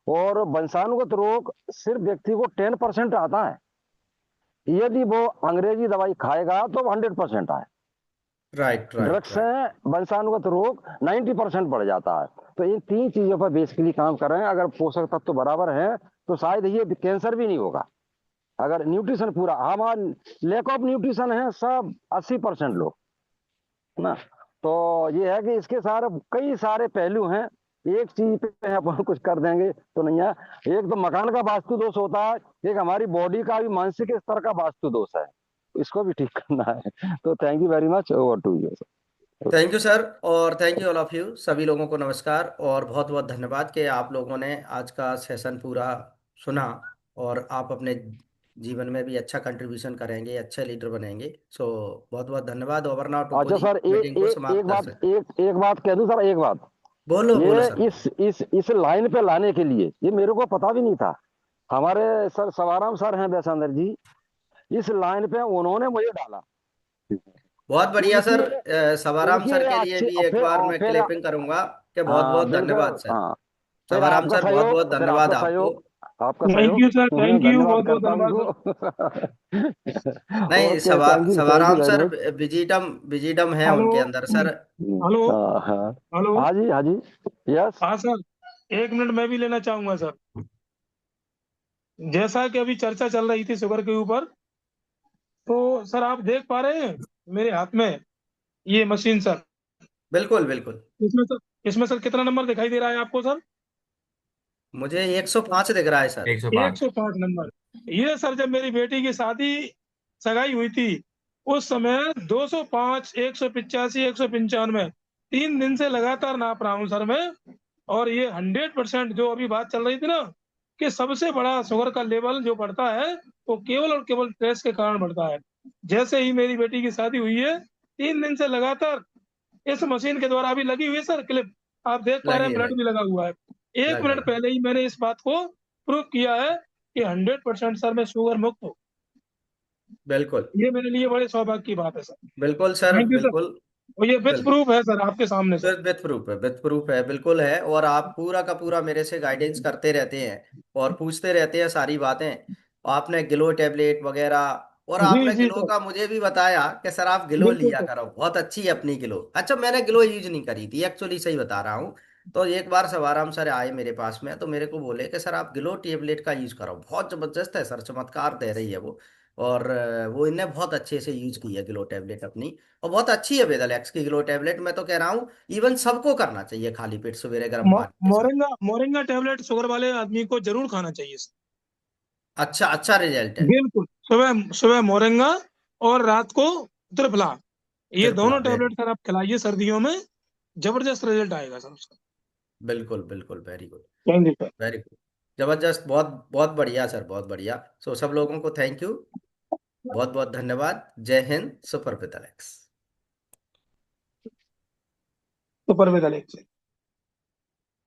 Speaker 6: और वंशानुगत रोग सिर्फ व्यक्ति को 10% आता है, यदि वो अंग्रेजी दवाई खाएगा तो 100% आए।
Speaker 1: Right right
Speaker 6: drugs
Speaker 1: right.
Speaker 6: से वंशानुगत रोग 90% बढ़ जाता है। तो इन 3 चीजों पर बेसिकली काम कर रहे हैं। अगर पोषक तत्व बराबर है तो शायद ये कैंसर भी नहीं होगा। अगर न्यूट्रिशन पूरा, हमारा लैक ऑफ न्यूट्रिशन है सब 80% लोग ना। तो ये है कि इसके सारे कई सारे पहलू हैं, एक चीज पे अपन कुछ कर देंगे तो नहीं है। एक तो मकान का वास्तु दोष होता है, एक हमारी बॉडी का भी मानसिक स्तर का वास्तु दोष है। इसको भी ठीक करना है। तो thank you very much, over to you.
Speaker 1: Thank you sir, और thank you all of you, सभी लोगों को नमस्कार और बहुत बहुत धन्यवाद कि आप लोगों ने आज का सेशन पूरा सुना और आप अपने जीवन में भी अच्छा कंट्रीब्यूशन करेंगे, अच्छे लीडर बनेंगे। सो बहुत बहुत धन्यवाद। ओवर नाउ
Speaker 6: अच्छा
Speaker 1: टुपुली,
Speaker 6: सर,
Speaker 1: मीटिंग को
Speaker 6: एक
Speaker 1: समाप्त कर
Speaker 6: बात,
Speaker 1: सकते।
Speaker 6: एक बात कह दूं सर, एक बात।
Speaker 1: बोलो बोलो
Speaker 6: ये
Speaker 1: सर, बोलो।
Speaker 6: इस लाइन पे लाने के लिए, ये मेरे को पता भी नहीं था। हमारे सर सवाराम सर हैं वैशांदर जी, इस लाइन पे उन्होंने मुझे डाला।
Speaker 1: बहुत बढ़िया
Speaker 6: उनकी
Speaker 1: सर। सवाराम
Speaker 6: उनकी
Speaker 1: सर के लिए
Speaker 6: अच्छी,
Speaker 1: भी एक
Speaker 6: फिर
Speaker 1: बार मैं
Speaker 6: फिर
Speaker 1: क्लिपिंग करूंगा कि बहुत
Speaker 6: हाँ
Speaker 1: बहुत धन्यवाद
Speaker 6: बिल्कुल,
Speaker 1: सर।
Speaker 6: हाँ। फिर
Speaker 1: सवाराम
Speaker 6: आपका
Speaker 1: सर बहुत बहुत
Speaker 6: सहयोग, फिर
Speaker 1: धन्यवाद
Speaker 6: आपका
Speaker 1: आपको।
Speaker 6: सहयोग, आपका
Speaker 4: थैंक यू सर,
Speaker 6: सहयोग,
Speaker 4: थैंक यू,
Speaker 6: धन्यवाद
Speaker 4: बहुत बहुत
Speaker 6: करता हूँ
Speaker 4: धन्यवाद सर।
Speaker 6: उनको।
Speaker 1: नहीं,
Speaker 6: okay, thank you
Speaker 1: Sawaram
Speaker 6: very
Speaker 1: sir
Speaker 6: much.
Speaker 1: Wisdom wisdom है
Speaker 4: हेलो,
Speaker 1: उनके अंदर सर।
Speaker 4: हेलो,
Speaker 6: हाँ हाँ।
Speaker 4: हेलो।
Speaker 6: हाँ जी, हाँ जी। यस।
Speaker 4: हाँ सर, एक मिनट मैं भी लेना चाहूंगा सर। जैसा कि अभी चर्चा चल रही थी शुगर के ऊपर, तो सर आप देख पा रहे हैं मेरे हाथ में ये मशीन सर।
Speaker 1: बिल्कुल बिल्कुल।
Speaker 4: इसमें सर कितना नंबर दिखाई दे रहा है आपको सर?
Speaker 1: मुझे 105 दिख रहा है सर।
Speaker 2: 105।
Speaker 4: 105 नंबर। ये सर जब मेरी बेटी की शादी सगाई हुई थी, उस समय 205, 185, 195, 3 दिन से लगातार नाप रहा हूँ सर मैं। और ये 100% जो अभी बात चल रही थी ना, कि सबसे बड़ा शुगर का लेवल जो बढ़ता है वो केवल और केवल स्ट्रेस के कारण बढ़ता है। जैसे ही मेरी बेटी की शादी हुई है, 3 दिन से लगातार इस मशीन के द्वारा अभी लगी हुई है सर क्लिप, आप देख पा रहे हैं,
Speaker 1: लगी
Speaker 4: ब्लड
Speaker 1: लगी
Speaker 4: भी लगा हुआ है। एक
Speaker 1: लगा
Speaker 4: मिनट
Speaker 1: लगा।
Speaker 4: पहले ही मैंने इस बात को प्रूव किया है कि 100% सर मैं शुगर मुक्त हूँ।
Speaker 1: बिल्कुल
Speaker 4: ये मेरे लिए बड़े सौभाग्य की बात है सर।
Speaker 1: बिल्कुल सर,
Speaker 4: थैंक यू सर।
Speaker 1: बिल्कुल
Speaker 4: और ये विथ
Speaker 1: बिल्कुल।
Speaker 4: प्रूफ है सर आपके सामने सर।
Speaker 1: विथ प्रूफ है, विथ प्रूफ है, बिल्कुल है। और आप पूरा का पूरा मेरे से गाइडेंस करते रहते हैं और पूछते रहते हैं सारी बातें। आपने ग्लो टेबलेट वगैरह, और
Speaker 4: जी
Speaker 1: आपने
Speaker 4: जी
Speaker 1: ग्लो
Speaker 4: सर,
Speaker 1: का मुझे भी बताया कि सर आप ग्लो
Speaker 4: बिल्कुल
Speaker 1: लिया
Speaker 4: सर।
Speaker 1: करो, बहुत अच्छी है अपनी ग्लो। अच्छा, मैंने ग्लो यूज नहीं करी थी एक्चुअली, सही बता रहा हूँ। तो एक बार सवाराम सर आए मेरे पास में, तो मेरे को बोले कि सर आप ग्लो टेबलेट का यूज करो, बहुत जबरदस्त है सर, चमत्कार दे रही है वो। और वो इनने बहुत अच्छे से यूज की है ग्लो टेबलेट अपनी, और बहुत अच्छी है वेदलेक्स की ग्लो टेबलेट। मैं तो कह रहा हूँ इवन सबको करना चाहिए खाली पेट सवेरे गर्म पानी के साथ।
Speaker 4: मोरिंगा मोरिंगा टेबलेट शुगर वाले आदमी को जरूर खाना चाहिए सर।
Speaker 1: अच्छा, अच्छा रिजल्ट है।
Speaker 4: बिल्कुल, सुबह सुबह मोरिंगा और रात को त्रिफला, ये
Speaker 1: त्रिफला
Speaker 4: दोनों
Speaker 1: वेरी,
Speaker 4: टेबलेट सर आप खिलाइए सर्दियों में, जबरदस्त रिजल्ट आएगा सर उसका।
Speaker 1: बिल्कुल बिल्कुल, very good,
Speaker 4: thank you sir.
Speaker 1: Very good, जबरदस्त, बहुत बहुत बढ़िया सर, बहुत बढ़िया। सो सब लोगों को थैंक यू, बहुत बहुत धन्यवाद। जय Hind, super with Alex.
Speaker 4: Super with Alex.